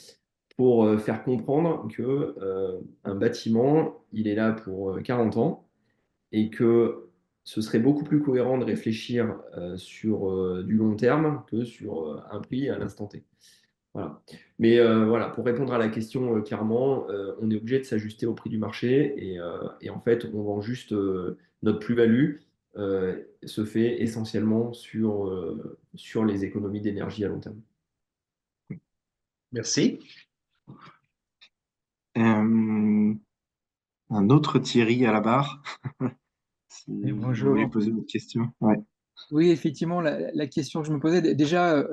pour faire comprendre que un bâtiment, il est là pour 40 ans et que ce serait beaucoup plus cohérent de réfléchir sur du long terme que sur un prix à l'instant T. Voilà. Mais voilà, pour répondre à la question clairement, on est obligé de s'ajuster au prix du marché et en fait, on vend juste notre plus-value se fait essentiellement sur les économies d'énergie à long terme. Merci. Un autre Thierry à la barre, si Et vous voulez bonjour. poser votre question. Ouais. Oui, effectivement, la question que je me posais, déjà,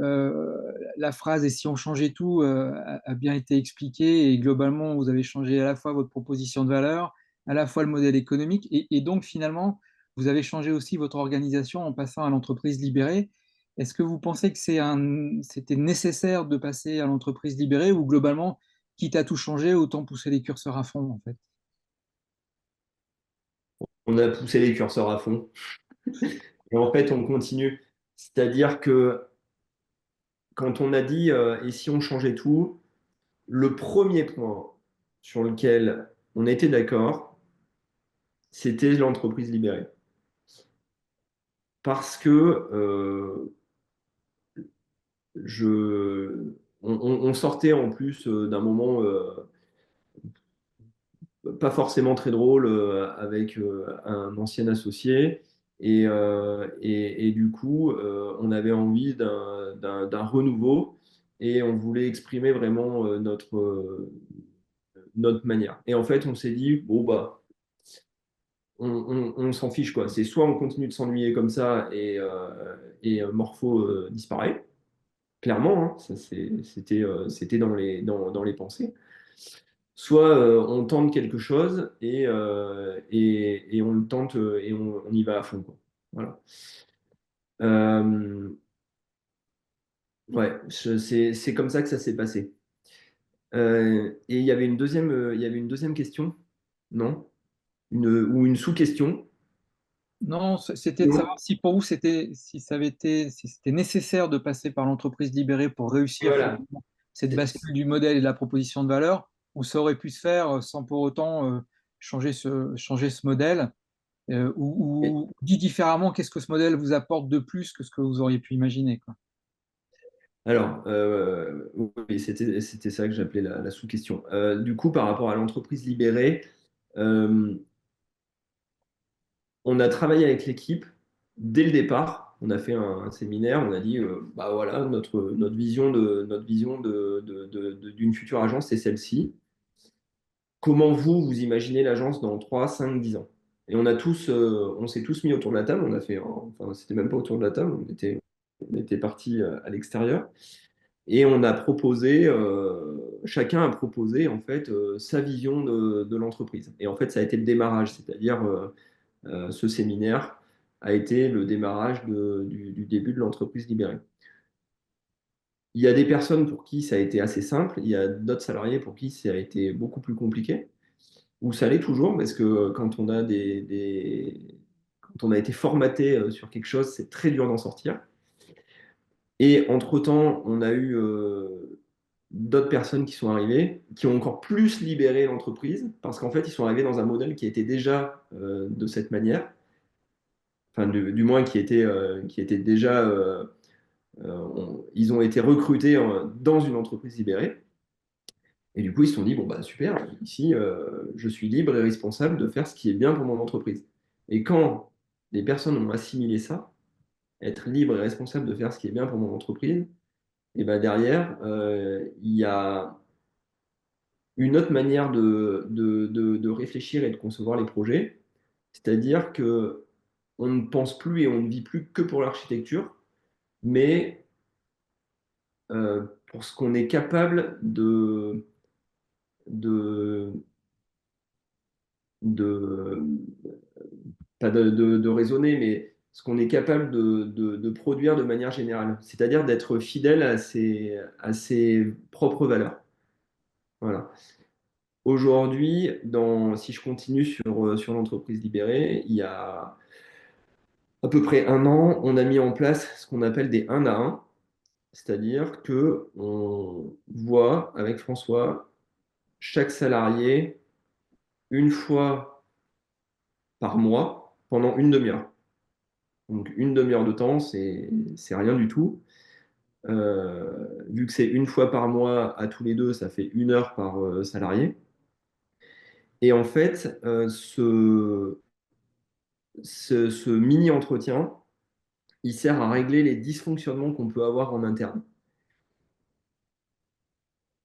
la phrase «et si on changeait tout» a bien été expliquée et globalement, vous avez changé à la fois votre proposition de valeur, à la fois le modèle économique et donc finalement, vous avez changé aussi votre organisation en passant à l'entreprise libérée. Est-ce que vous pensez que c'était nécessaire de passer à l'entreprise libérée ou globalement, quitte à tout changer, autant pousser les curseurs à fond, en fait? On a poussé les curseurs à fond et en fait, on continue. C'est-à-dire que quand on a dit et si on changeait tout, le premier point sur lequel on était d'accord, c'était l'entreprise libérée. Parce que on sortait en plus d'un moment pas forcément très drôle avec un ancien associé. Et du coup, on avait envie d'un renouveau et on voulait exprimer vraiment notre manière. Et en fait, on s'est dit, bon, bah, on s'en fiche, quoi. C'est soit on continue de s'ennuyer comme ça et Morpho disparaît, clairement, hein, c'était dans les pensées. Soit on tente quelque chose et on le tente et on y va à fond, quoi. Voilà. Ouais, c'est comme ça que ça s'est passé. Et il y avait une deuxième question, non? Ou une sous-question. Non, c'était de savoir si pour vous si c'était nécessaire de passer par l'entreprise libérée pour Et réussir voilà. finalement cette bascule du modèle et de la proposition de valeur, ou ça aurait pu se faire sans pour autant changer ce modèle, ou dit différemment, qu'est-ce que ce modèle vous apporte de plus que ce que vous auriez pu imaginer, quoi. Alors, oui, c'était ça que j'appelais la sous-question. Du coup, par rapport à l'entreprise libérée, euh, on a travaillé avec l'équipe dès le départ. On a fait un séminaire, on a dit, bah voilà, notre vision d'une future agence, c'est celle-ci. Comment vous imaginez l'agence dans 3, 5, 10 ans? Et on s'est tous mis autour de la table, enfin, c'était même pas autour de la table, on était partis à l'extérieur. Et on a proposé, chacun a proposé en fait sa vision de l'entreprise. Et en fait, ça a été le démarrage, c'est-à-dire ce séminaire a été le démarrage du début de l'entreprise libérée. Il y a des personnes pour qui ça a été assez simple, il y a d'autres salariés pour qui ça a été beaucoup plus compliqué, ou ça l'est toujours, parce que quand on a quand on a été formaté sur quelque chose, c'est très dur d'en sortir. Et entre-temps, on a eu d'autres personnes qui sont arrivées, qui ont encore plus libéré l'entreprise, parce qu'en fait, ils sont arrivés dans un modèle qui était déjà de cette manière, enfin, du moins qui était déjà, ils ont été recrutés dans une entreprise libérée. Et du coup, ils se sont dit, bon, bah super, ici, je suis libre et responsable de faire ce qui est bien pour mon entreprise. Et quand les personnes ont assimilé ça, être libre et responsable de faire ce qui est bien pour mon entreprise, et ben derrière, il y a une autre manière de réfléchir et de concevoir les projets, c'est-à-dire que on ne pense plus et on ne vit plus que pour l'architecture, mais pour ce qu'on est capable de, de pas de raisonner, mais ce qu'on est capable de produire de manière générale, c'est-à-dire d'être fidèle à ses propres valeurs. Voilà. Aujourd'hui, si je continue sur l'entreprise libérée, il y a à peu près un an, on a mis en place ce qu'on appelle des 1 à 1, c'est-à-dire que on voit avec François chaque salarié une fois par mois pendant une demi-heure. Donc une demi-heure de temps, c'est rien du tout. Vu que c'est une fois par mois à tous les deux, ça fait 1 heure par salarié. Et en fait, ce mini-entretien, il sert à régler les dysfonctionnements qu'on peut avoir en interne.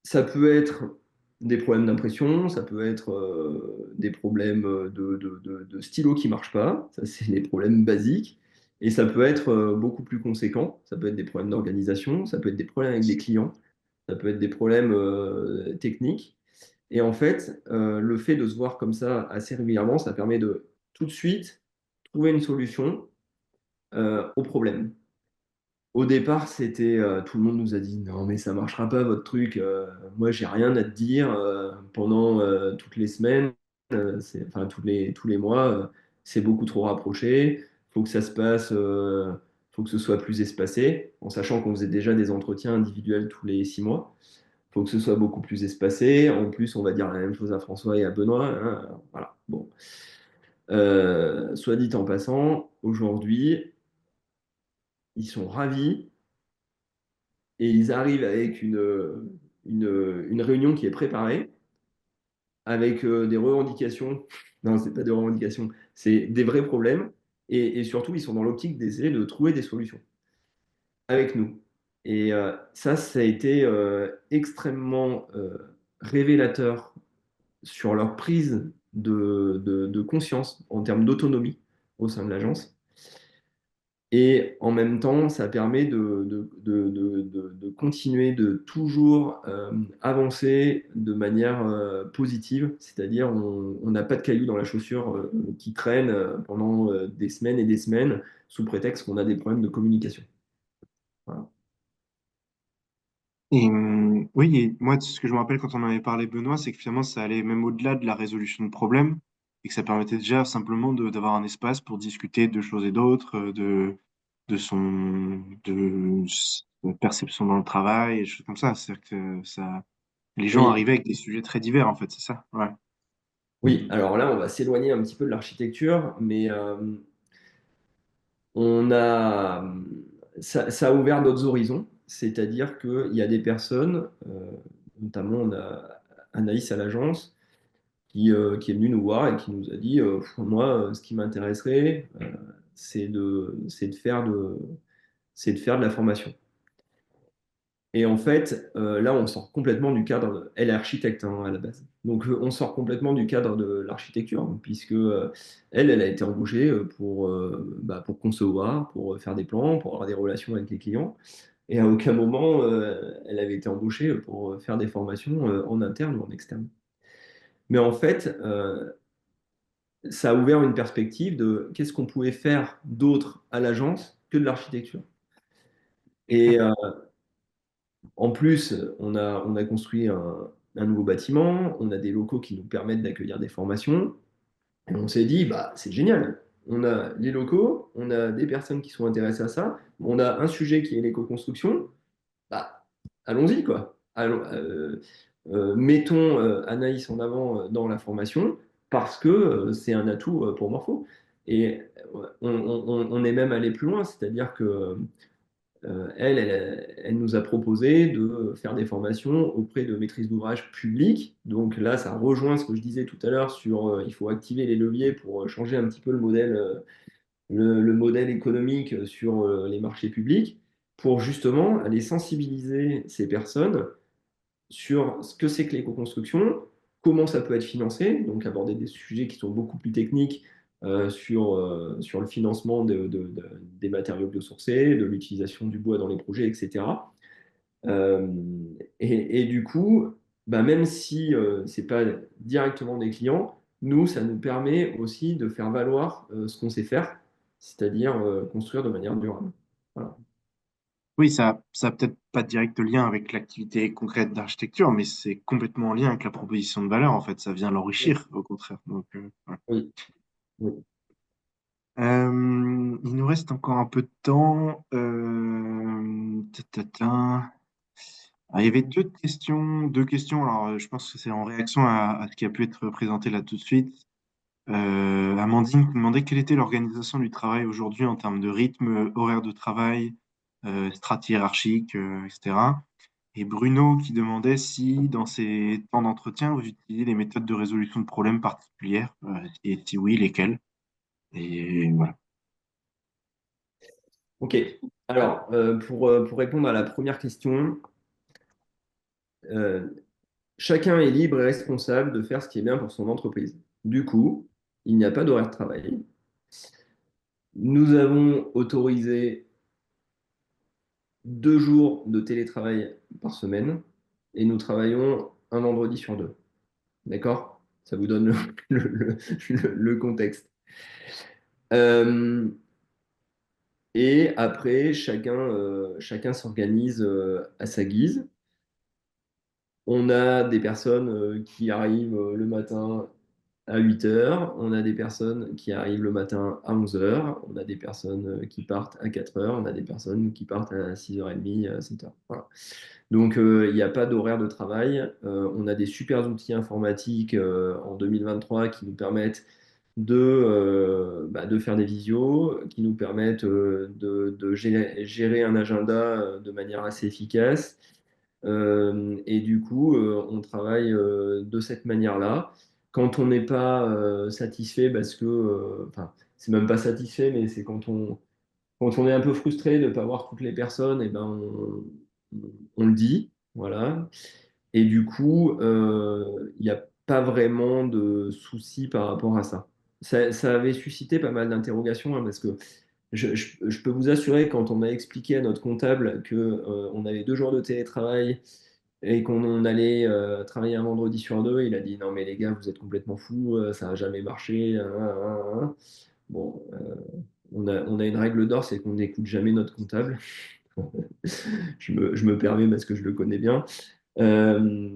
Ça peut être des problèmes d'impression, ça peut être des problèmes de stylo qui ne marchent pas, ça c'est les problèmes basiques, et ça peut être beaucoup plus conséquent, ça peut être des problèmes d'organisation, ça peut être des problèmes avec des clients, ça peut être des problèmes techniques. Et en fait, le fait de se voir comme ça assez régulièrement, ça permet de tout de suite trouver une solution au problème. Au départ, tout le monde nous a dit non, mais ça marchera pas votre truc. Moi, j'ai rien à te dire pendant toutes les semaines, enfin tous les mois. C'est beaucoup trop rapproché. Faut que ça se passe, faut que ce soit plus espacé, en sachant qu'on faisait déjà des entretiens individuels tous les 6 mois. Faut que ce soit beaucoup plus espacé. En plus, on va dire la même chose à François et à Benoît, hein. Voilà. Bon. Soit dit en passant, aujourd'hui, ils sont ravis. Et ils arrivent avec une réunion qui est préparée, avec des revendications. Non, c'est pas des revendications, c'est des vrais problèmes. Et surtout, ils sont dans l'optique d'essayer de trouver des solutions avec nous. Et ça a été extrêmement révélateur sur leur prise de conscience en termes d'autonomie au sein de l'agence. Et en même temps, ça permet de continuer de toujours avancer de manière positive, c'est-à-dire on n'a pas de cailloux dans la chaussure qui traînent pendant des semaines et des semaines sous prétexte qu'on a des problèmes de communication. Voilà. Et oui, et moi, ce que je me rappelle quand on en avait parlé, Benoît, c'est que finalement, ça allait même au-delà de la résolution de problèmes et que ça permettait déjà simplement d'avoir un espace pour discuter de choses et d'autres, de sa perception dans le travail, et des choses comme ça. C'est-à-dire que les gens Oui, arrivaient avec des sujets très divers, en fait, c'est ça. Ouais. oui, alors là, on va s'éloigner un petit peu de l'architecture, mais on a, ça a ouvert d'autres horizons, c'est-à-dire qu'il y a des personnes, notamment on a Anaïs à l'agence, qui est venue nous voir et qui nous a dit moi, ce qui m'intéresserait, c'est de faire de la formation. Et en fait, là, on sort complètement du cadre. Elle est architecte hein, à la base. Donc, on sort complètement du cadre de l'architecture, puisque elle a été embauchée pour concevoir, pour faire des plans, pour avoir des relations avec les clients. Et à aucun moment, elle avait été embauchée pour faire des formations en interne ou en externe. Mais en fait, ça a ouvert une perspective de qu'est-ce qu'on pouvait faire d'autre à l'agence que de l'architecture. Et en plus, on a construit un nouveau bâtiment, on a des locaux qui nous permettent d'accueillir des formations. Et on s'est dit, bah, c'est génial. On a les locaux, on a des personnes qui sont intéressées à ça, on a un sujet qui est l'éco-construction. Bah, allons-y, quoi. Mettons Anaïs en avant dans la formation parce que c'est un atout pour Morpho. Et on est même allé plus loin, c'est-à-dire que elle nous a proposé de faire des formations auprès de maîtrises d'ouvrage publiques. Donc là, ça rejoint ce que je disais tout à l'heure sur il faut activer les leviers pour changer un petit peu le modèle économique sur les marchés publics, pour justement aller sensibiliser ces personnes sur ce que c'est que l'éco-construction, comment ça peut être financé, donc aborder des sujets qui sont beaucoup plus techniques sur le financement des matériaux biosourcés, de l'utilisation du bois dans les projets, etc. Euh, et du coup, bah, même si c'est pas directement des clients, nous, ça nous permet aussi de faire valoir ce qu'on sait faire, c'est-à-dire construire de manière durable. Voilà. Oui, ça a peut-être pas de direct lien avec l'activité concrète d'architecture, mais c'est complètement en lien avec la proposition de valeur, en fait. Ça vient l'enrichir, au contraire. Donc, ouais. Oui, oui. Il nous reste encore un peu de temps. Ah, il y avait deux questions. Alors, je pense que c'est en réaction à ce qui a pu être présenté là tout de suite. Amandine nous demandait quelle était l'organisation du travail aujourd'hui en termes de rythme, horaire de travail, strate hiérarchique, etc. Et Bruno qui demandait si, dans ces temps d'entretien, vous utilisez des méthodes de résolution de problèmes particulières, et si oui, lesquelles? Et voilà. Ok. Alors, pour répondre à la première question, euh, chacun est libre et responsable de faire ce qui est bien pour son entreprise. Du coup, il n'y a pas d'horaire de travail. Nous avons autorisé 2 jours de télétravail par semaine et nous travaillons un vendredi sur deux. D'accord? Ça vous donne le contexte. Euh, et après, chacun s'organise à sa guise. On a des personnes qui arrivent le matin à 8 heures, on a des personnes qui arrivent le matin à 11 heures, on a des personnes qui partent à 4 heures, on a des personnes qui partent à 6h30, 7 heures. Voilà. Donc, il n'y a pas d'horaire de travail. On a des super outils informatiques en 2023 qui nous permettent de faire des visios, qui nous permettent de gérer un agenda de manière assez efficace. Et du coup, on travaille de cette manière-là. Quand on n'est pas satisfait, parce que, enfin, c'est même pas satisfait, mais c'est quand on est un peu frustré de ne pas voir toutes les personnes, et ben on le dit, voilà. Et du coup, il n'y a pas vraiment de souci par rapport à ça. Ça avait suscité pas mal d'interrogations, hein, parce que je peux vous assurer, quand on a expliqué à notre comptable que on avait 2 jours de télétravail et qu'on allait travailler un vendredi sur deux, il a dit non mais les gars, vous êtes complètement fous, ça n'a jamais marché. Bon, on a une règle d'or, c'est qu'on n'écoute jamais notre comptable. Je me permets parce que je le connais bien. Euh,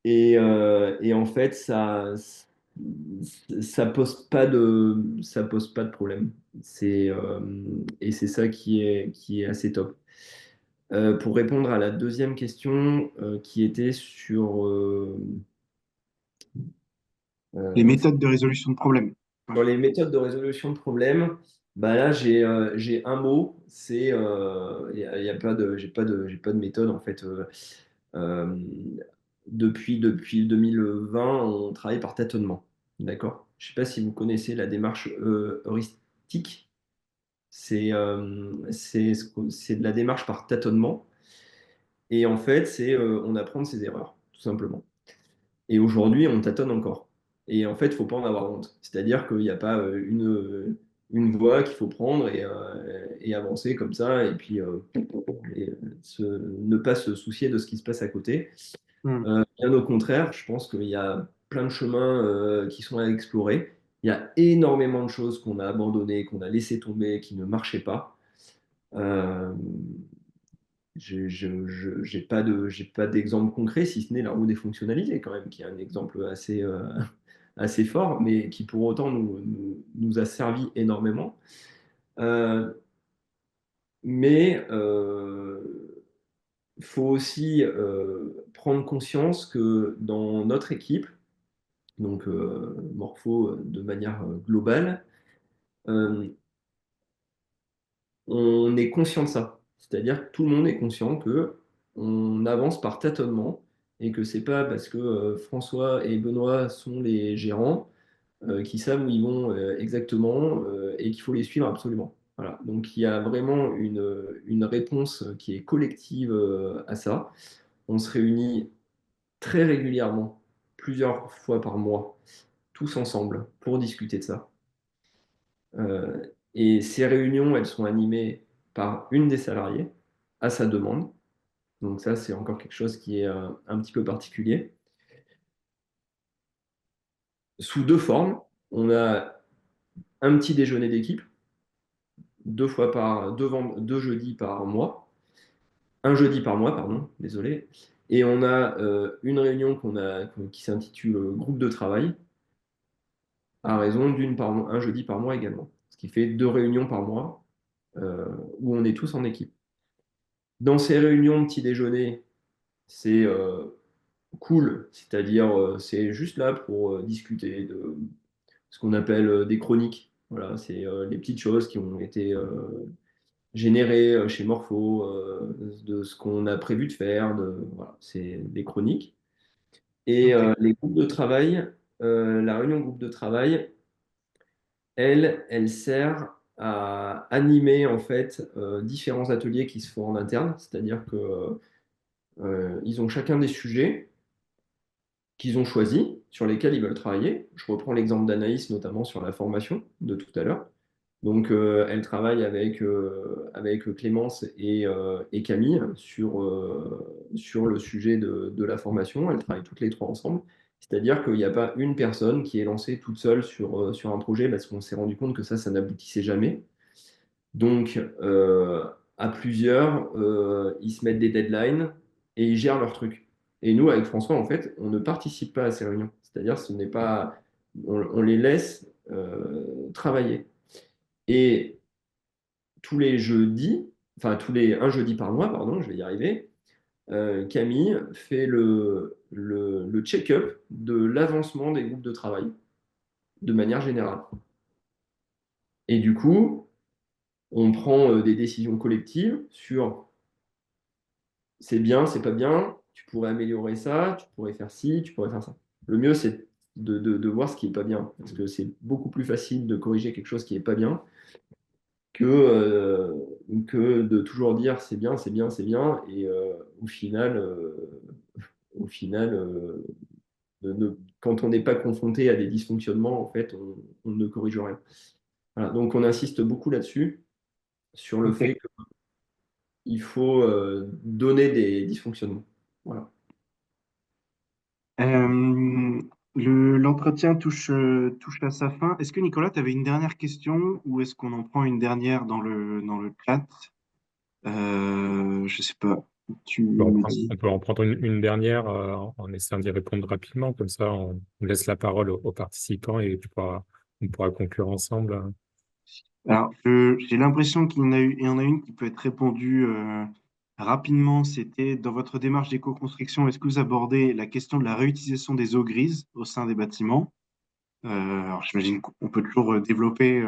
et en fait, ça pose pas de problème. Et c'est ça qui est assez top. Pour répondre à la deuxième question qui était Les euh, méthodes de résolution de problèmes. sur les méthodes de résolution de problèmes, bah là j'ai un mot, y a pas de, j'ai pas de méthode en fait. Euh, depuis 2020, on travaille par tâtonnement. D'accord? Je ne sais pas si vous connaissez la démarche heuristique. C'est de la démarche par tâtonnement. Et en fait, on apprend de ses erreurs, tout simplement. Et aujourd'hui, on tâtonne encore. Et en fait, il ne faut pas en avoir honte. C'est-à-dire qu'il n'y a pas une voie qu'il faut prendre et avancer comme ça, et puis ne pas se soucier de ce qui se passe à côté. Hmm. Bien au contraire, je pense qu'il y a plein de chemins qui sont à explorer. Il y a énormément de choses qu'on a abandonnées, qu'on a laissé tomber, qui ne marchaient pas. Euh, j'ai pas d'exemple concret, si ce n'est la roue défonctionnalisée, quand même, qui est un exemple assez fort, mais qui pour autant nous a servi énormément. Euh, mais il faut aussi prendre conscience que dans notre équipe, donc Morpho de manière globale, euh, on est conscient de ça. C'est-à-dire que tout le monde est conscient que on avance par tâtonnement et que c'est pas parce que François et Benoît sont les gérants qui savent où ils vont exactement et qu'il faut les suivre absolument. Voilà. Donc il y a vraiment une réponse qui est collective à ça. On se réunit très régulièrement, plusieurs fois par mois, tous ensemble pour discuter de ça. Et ces réunions, elles sont animées par une des salariés à sa demande. Donc ça, c'est encore quelque chose qui est un petit peu particulier. Sous deux formes, on a un petit déjeuner d'équipe, deux jeudis par mois, un jeudi par mois, pardon, désolé. Et on a une réunion qui s'intitule groupe de travail, à raison un jeudi par mois également. Ce qui fait 2 réunions par mois où on est tous en équipe. Dans ces réunions de petit déjeuner, c'est cool, c'est-à-dire c'est juste là pour discuter de ce qu'on appelle des chroniques. Voilà, c'est les petites choses qui ont été générées chez Morpho, de ce qu'on a prévu de faire. Voilà, c'est des chroniques. Et Ok. les groupes de travail, la réunion groupe de travail, elle sert à animer en fait différents ateliers qui se font en interne, c'est-à-dire que ils ont chacun des sujets qu'ils ont choisis, sur lesquels ils veulent travailler. Je reprends l'exemple d'Anaïs, notamment sur la formation de tout à l'heure. Donc, elle travaille avec Clémence et Camille sur le sujet de la formation. Elles travaillent toutes les trois ensemble. C'est-à-dire qu'il n'y a pas une personne qui est lancée toute seule sur un projet parce qu'on s'est rendu compte que ça n'aboutissait jamais. Donc, à plusieurs, ils se mettent des deadlines et ils gèrent leur truc. Et nous, avec François, en fait, on ne participe pas à ces réunions. C'est-à-dire, on les laisse travailler. Et tous les jeudis, enfin un jeudi par mois, pardon, je vais y arriver, Camille fait le check-up de l'avancement des groupes de travail de manière générale. Et du coup, on prend des décisions collectives sur c'est bien, c'est pas bien, tu pourrais améliorer ça, tu pourrais faire ci, tu pourrais faire ça. Le mieux, c'est de voir ce qui n'est pas bien, parce que c'est beaucoup plus facile de corriger quelque chose qui n'est pas bien que de toujours dire c'est bien, c'est bien, c'est bien, et au final quand on n'est pas confronté à des dysfonctionnements, en fait, on ne corrige rien. Voilà, donc on insiste beaucoup là-dessus, sur le Ok. fait qu'il faut donner des dysfonctionnements. Voilà. L'entretien touche à sa fin. Est-ce que Nicolas, tu avais une dernière question ou est-ce qu'on en prend une dernière dans le chat? Je sais pas. Tu me dis. On peut en prendre une dernière en essayant d'y répondre rapidement. Comme ça, on laisse la parole aux participants et on pourra conclure ensemble. Alors, j'ai l'impression il y en a une qui peut être répondue rapidement. C'était dans votre démarche d'éco-construction, est-ce que vous abordez la question de la réutilisation des eaux grises au sein des bâtiments? Alors, j'imagine qu'on peut toujours développer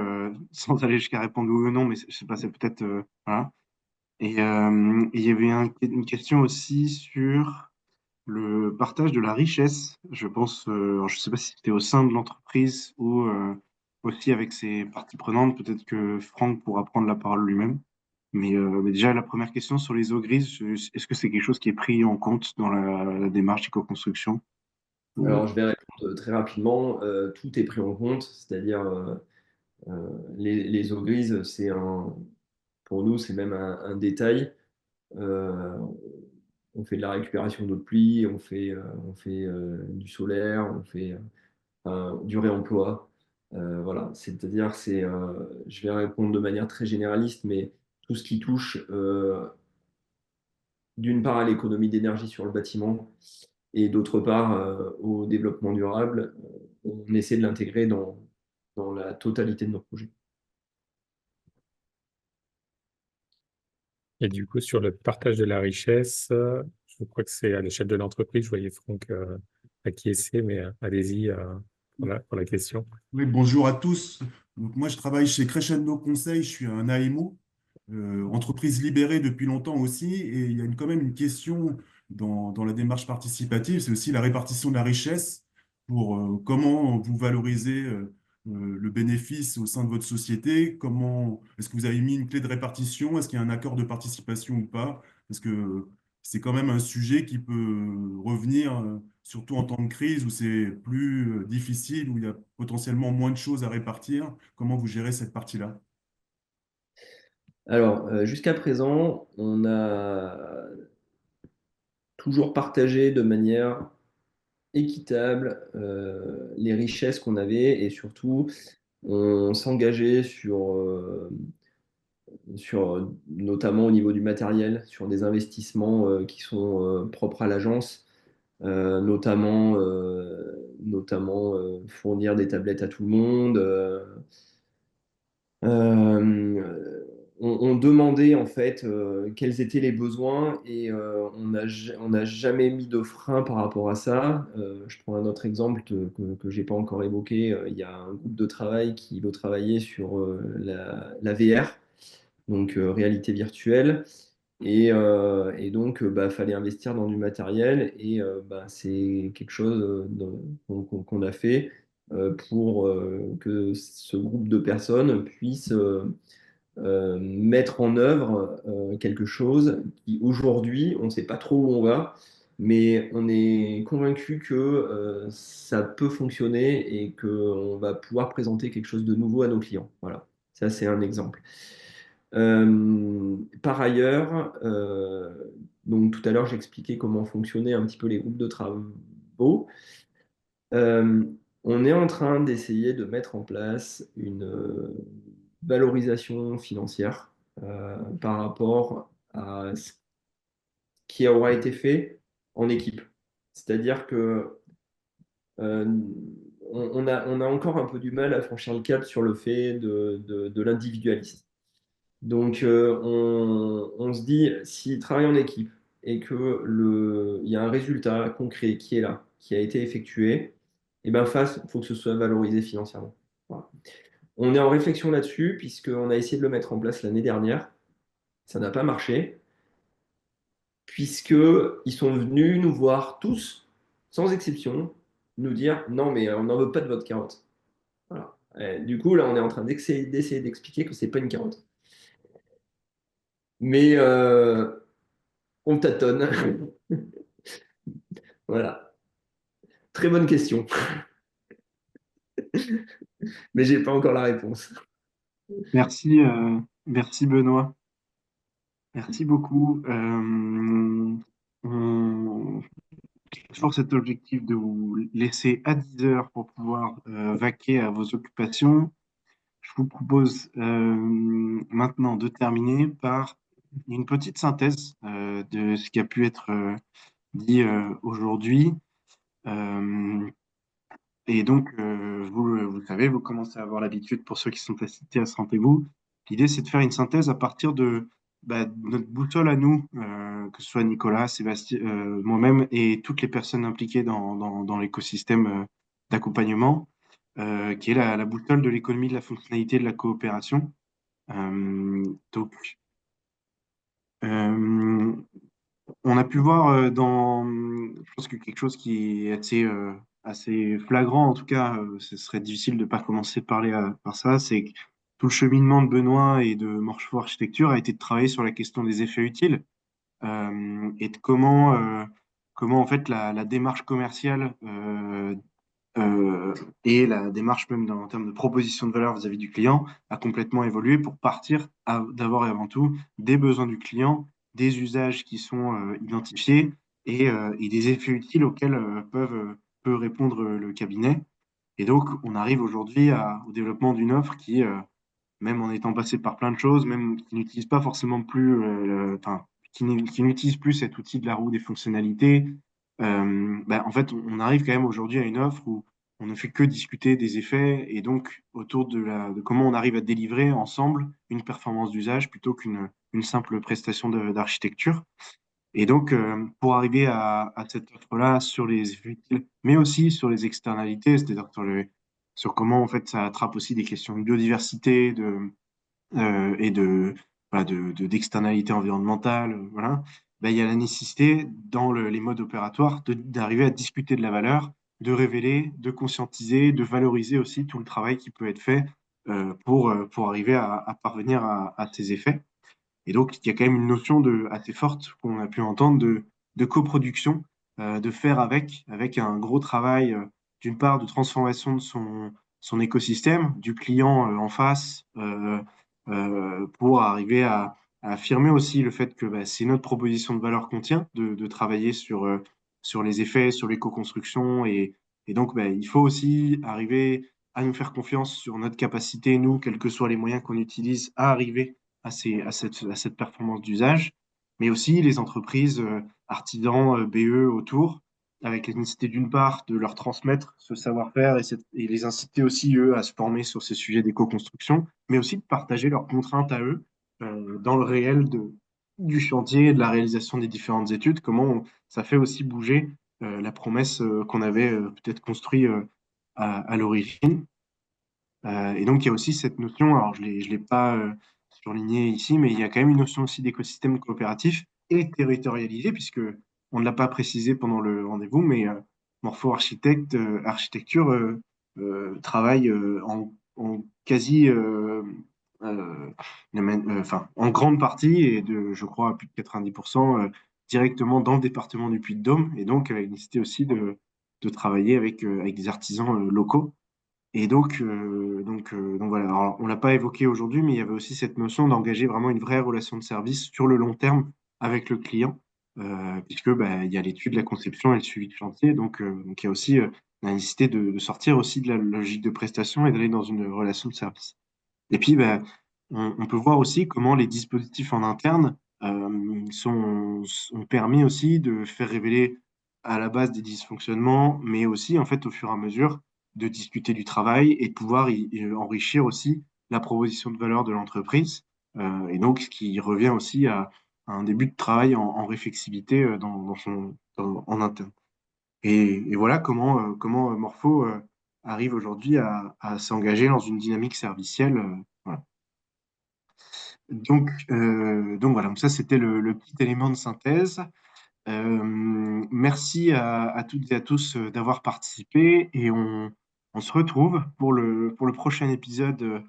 sans aller jusqu'à répondre oui ou non, mais je sais pas, c'est peut-être voilà. Et il y avait une question aussi sur le partage de la richesse. Je pense, alors, je sais pas si c'était au sein de l'entreprise ou aussi avec ses parties prenantes. Peut-être que Franck pourra prendre la parole lui-même. Mais déjà, la première question sur les eaux grises, est-ce que c'est quelque chose qui est pris en compte dans la démarche d'éco-construction? Alors, je vais répondre très rapidement. Tout est pris en compte, c'est-à-dire les eaux grises, pour nous, c'est même un détail. Euh, on fait de la récupération d'eau de pluie, on fait du solaire, on fait du réemploi. Voilà, c'est-à-dire, je vais répondre de manière très généraliste, mais tout ce qui touche d'une part à l'économie d'énergie sur le bâtiment et d'autre part au développement durable, on essaie de l'intégrer dans la totalité de nos projets. Et du coup, sur le partage de la richesse, je crois que c'est à l'échelle de l'entreprise. Je voyais Franck acquiescer, mais allez-y pour la question. Oui, bonjour à tous. Donc, moi, je travaille chez Crescendo Conseil, je suis un AMO, entreprise libérée depuis longtemps aussi, et il y a quand même une question dans la démarche participative, c'est aussi la répartition de la richesse pour comment vous valorisez le bénéfice au sein de votre société, comment est-ce que vous avez mis une clé de répartition, est-ce qu'il y a un accord de participation ou pas, parce que c'est quand même un sujet qui peut revenir, surtout en temps de crise où c'est plus difficile, où il y a potentiellement moins de choses à répartir. Comment vous gérez cette partie-là? Alors, jusqu'à présent, on a toujours partager de manière équitable les richesses qu'on avait et surtout on s'engageait sur notamment au niveau du matériel, sur des investissements qui sont propres à l'agence, notamment fournir des tablettes à tout le monde. On demandait en fait quels étaient les besoins et on n'a jamais mis de frein par rapport à ça. Je prends un autre exemple que j'ai pas encore évoqué. Il y a un groupe de travail qui veut travailler sur la VR, donc réalité virtuelle. Et donc, fallait investir dans du matériel et c'est quelque chose qu'on a fait pour que ce groupe de personnes puisse mettre en œuvre quelque chose qui aujourd'hui, on ne sait pas trop où on va, mais on est convaincu que ça peut fonctionner et qu'on va pouvoir présenter quelque chose de nouveau à nos clients. Voilà, ça c'est un exemple. Par ailleurs, donc tout à l'heure j'expliquais comment fonctionnaient un petit peu les groupes de travaux. Euh, on est en train d'essayer de mettre en place une valorisation financière par rapport à ce qui aura été fait en équipe. C'est-à-dire que euh, on a encore un peu du mal à franchir le cap sur le fait de l'individualisme. Donc, on se dit, s'il travaille en équipe et il y a un résultat concret qui est là, qui a été effectué, et ben face, il faut que ce soit valorisé financièrement. Voilà. On est en réflexion là-dessus, puisqu'on a essayé de le mettre en place l'année dernière. Ça n'a pas marché, puisqu'ils sont venus nous voir tous, sans exception, nous dire, non, mais on n'en veut pas de votre carotte. Voilà. Et du coup, là, on est en train d'essayer d'expliquer que c'est pas une carotte. Mais on tâtonne. Voilà. Très bonne question. Mais j'ai pas encore la réponse. Merci, merci Benoît. Merci beaucoup. On toujours cet objectif de vous laisser à 10 heures pour pouvoir vaquer à vos occupations. Je vous propose maintenant de terminer par une petite synthèse de ce qui a pu être dit aujourd'hui. Euh, et donc, vous savez, vous commencez à avoir l'habitude, pour ceux qui sont assistés à ce rendez-vous, l'idée c'est de faire une synthèse à partir de notre boussole à nous, que ce soit Nicolas, Sébastien, moi-même et toutes les personnes impliquées dans l'écosystème d'accompagnement, qui est la boussole de l'économie de la fonctionnalité et de la coopération. Euh, donc, euh, on a pu voir je pense que quelque chose qui est assez flagrant, en tout cas, ce serait difficile de ne pas commencer par ça, c'est que tout le cheminement de Benoît et de Morchefort Architecture a été de travailler sur la question des effets utiles et de comment en fait la démarche commerciale et la démarche même en termes de proposition de valeur vis-à-vis du client a complètement évolué pour partir d'abord et avant tout des besoins du client, des usages qui sont identifiés et des effets utiles auxquels peut répondre le cabinet. Et donc, on arrive aujourd'hui au développement d'une offre qui, même en étant passé par plein de choses, même qui n'utilise pas forcément plus, qui n'utilise plus cet outil de la roue des fonctionnalités, en fait, on arrive quand même aujourd'hui à une offre où on ne fait que discuter des effets et donc autour de comment on arrive à délivrer ensemble une performance d'usage plutôt qu'une simple prestation d'architecture. Et donc, pour arriver à cette offre-là sur les effets utiles, mais aussi sur les externalités, c'est-à-dire sur comment en fait ça attrape aussi des questions de biodiversité, et d'externalité environnementale, voilà, il y a la nécessité dans les modes opératoires d'arriver à discuter de la valeur, de révéler, de conscientiser, de valoriser aussi tout le travail qui peut être fait pour arriver à parvenir à ces effets. Et donc, il y a quand même une notion assez forte qu'on a pu entendre de coproduction, de faire avec un gros travail, d'une part, de transformation de son écosystème, du client en face, pour arriver affirmé aussi le fait que c'est notre proposition de valeur qu'on tient, de travailler sur les effets, sur l'éco-construction. Et donc, il faut aussi arriver à nous faire confiance sur notre capacité, nous, quels que soient les moyens qu'on utilise, à arriver à cette performance d'usage, mais aussi les entreprises, artisans, BE autour, avec la nécessité d'une part de leur transmettre ce savoir-faire et les inciter aussi, eux, à se former sur ces sujets d'éco-construction, mais aussi de partager leurs contraintes à eux dans le réel du chantier, de la réalisation des différentes études, ça fait aussi bouger la promesse qu'on avait peut-être construite à l'origine. Et donc, il y a aussi cette notion, alors je l'ai pas surligné ici, mais il y a quand même une notion aussi d'écosystème coopératif et territorialisé, puisque on ne l'a pas précisé pendant le rendez-vous, mais Architecture travaille en quasi, enfin, en grande partie, et je crois, à plus de 90%, directement dans le département du Puy-de-Dôme, et donc avec nécessité aussi de travailler avec des artisans locaux. Et donc voilà, alors, on l'a pas évoqué aujourd'hui, mais il y avait aussi cette notion d'engager vraiment une vraie relation de service sur le long terme avec le client, puisque il y a l'étude, la conception et le suivi de chantier. Donc il y a aussi la nécessité de sortir aussi de la logique de prestation et d'aller dans une relation de service. Et puis, on peut voir aussi comment les dispositifs en interne ont permis aussi de faire révéler à la base des dysfonctionnements, mais aussi, en fait, au fur et à mesure, de discuter du travail et de pouvoir enrichir aussi la proposition de valeur de l'entreprise. Et donc, ce qui revient aussi à un début de travail en réflexivité en interne. Et voilà comment Morpho arrive aujourd'hui à s'engager dans une dynamique servicielle. Voilà. Donc voilà, donc ça c'était le petit élément de synthèse. Merci à toutes et à tous d'avoir participé et on se retrouve pour le prochain épisode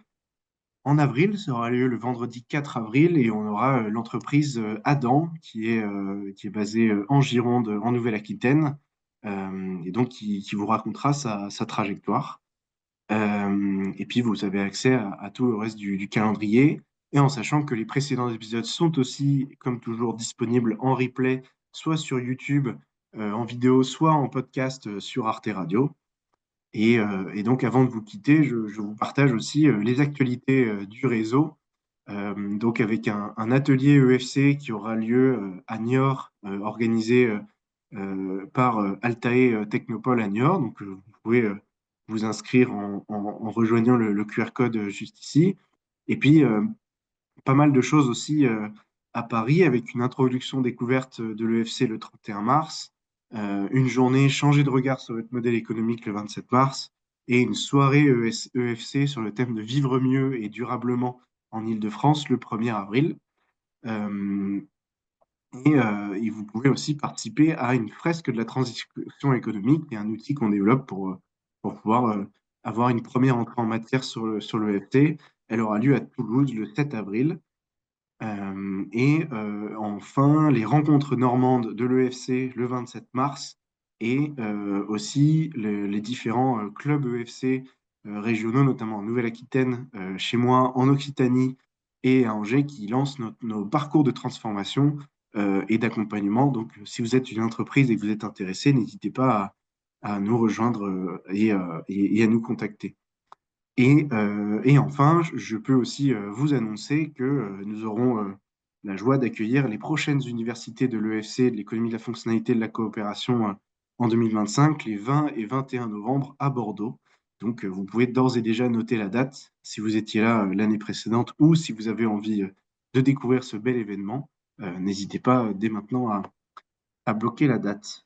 en avril. Ça aura lieu le vendredi 4 avril et on aura l'entreprise Adam qui est basée en Gironde, en Nouvelle-Aquitaine, et donc qui vous racontera sa trajectoire. Et puis, vous avez accès à tout le reste du calendrier. Et en sachant que les précédents épisodes sont aussi, comme toujours, disponibles en replay, soit sur YouTube en vidéo, soit en podcast sur Arte Radio. Et donc, avant de vous quitter, je vous partage aussi les actualités du réseau. Donc, avec un atelier EFC qui aura lieu à Niort, organisé par Altae Technopole à Niort. Donc, vous pouvez vous inscrire en rejoignant le QR code juste ici. Et puis, pas mal de choses aussi à Paris avec une introduction découverte de l'EFC le 31 mars, une journée changer de regard sur votre modèle économique le 27 mars et une soirée EFC sur le thème de vivre mieux et durablement en Île-de-France le 1er avril. Euh, et vous pouvez aussi participer à une fresque de la transition économique, qui est un outil qu'on développe pour pouvoir avoir une première entrée en matière sur le FT. Elle aura lieu à Toulouse le 7 avril. Enfin, les rencontres normandes de l'EFC le 27 mars et aussi les différents clubs EFC régionaux, notamment en Nouvelle-Aquitaine, chez moi, en Occitanie et à Angers, qui lancent nos parcours de transformation et d'accompagnement. Donc, si vous êtes une entreprise et que vous êtes intéressé, n'hésitez pas à nous rejoindre et à nous contacter. Et enfin, je peux aussi vous annoncer que nous aurons la joie d'accueillir les prochaines universités de l'EFC, de l'économie de la fonctionnalité et de la coopération en 2025, les 20 et 21 novembre à Bordeaux. Donc, vous pouvez d'ores et déjà noter la date si vous étiez là l'année précédente ou si vous avez envie de découvrir ce bel événement. N'hésitez pas dès maintenant à bloquer la date.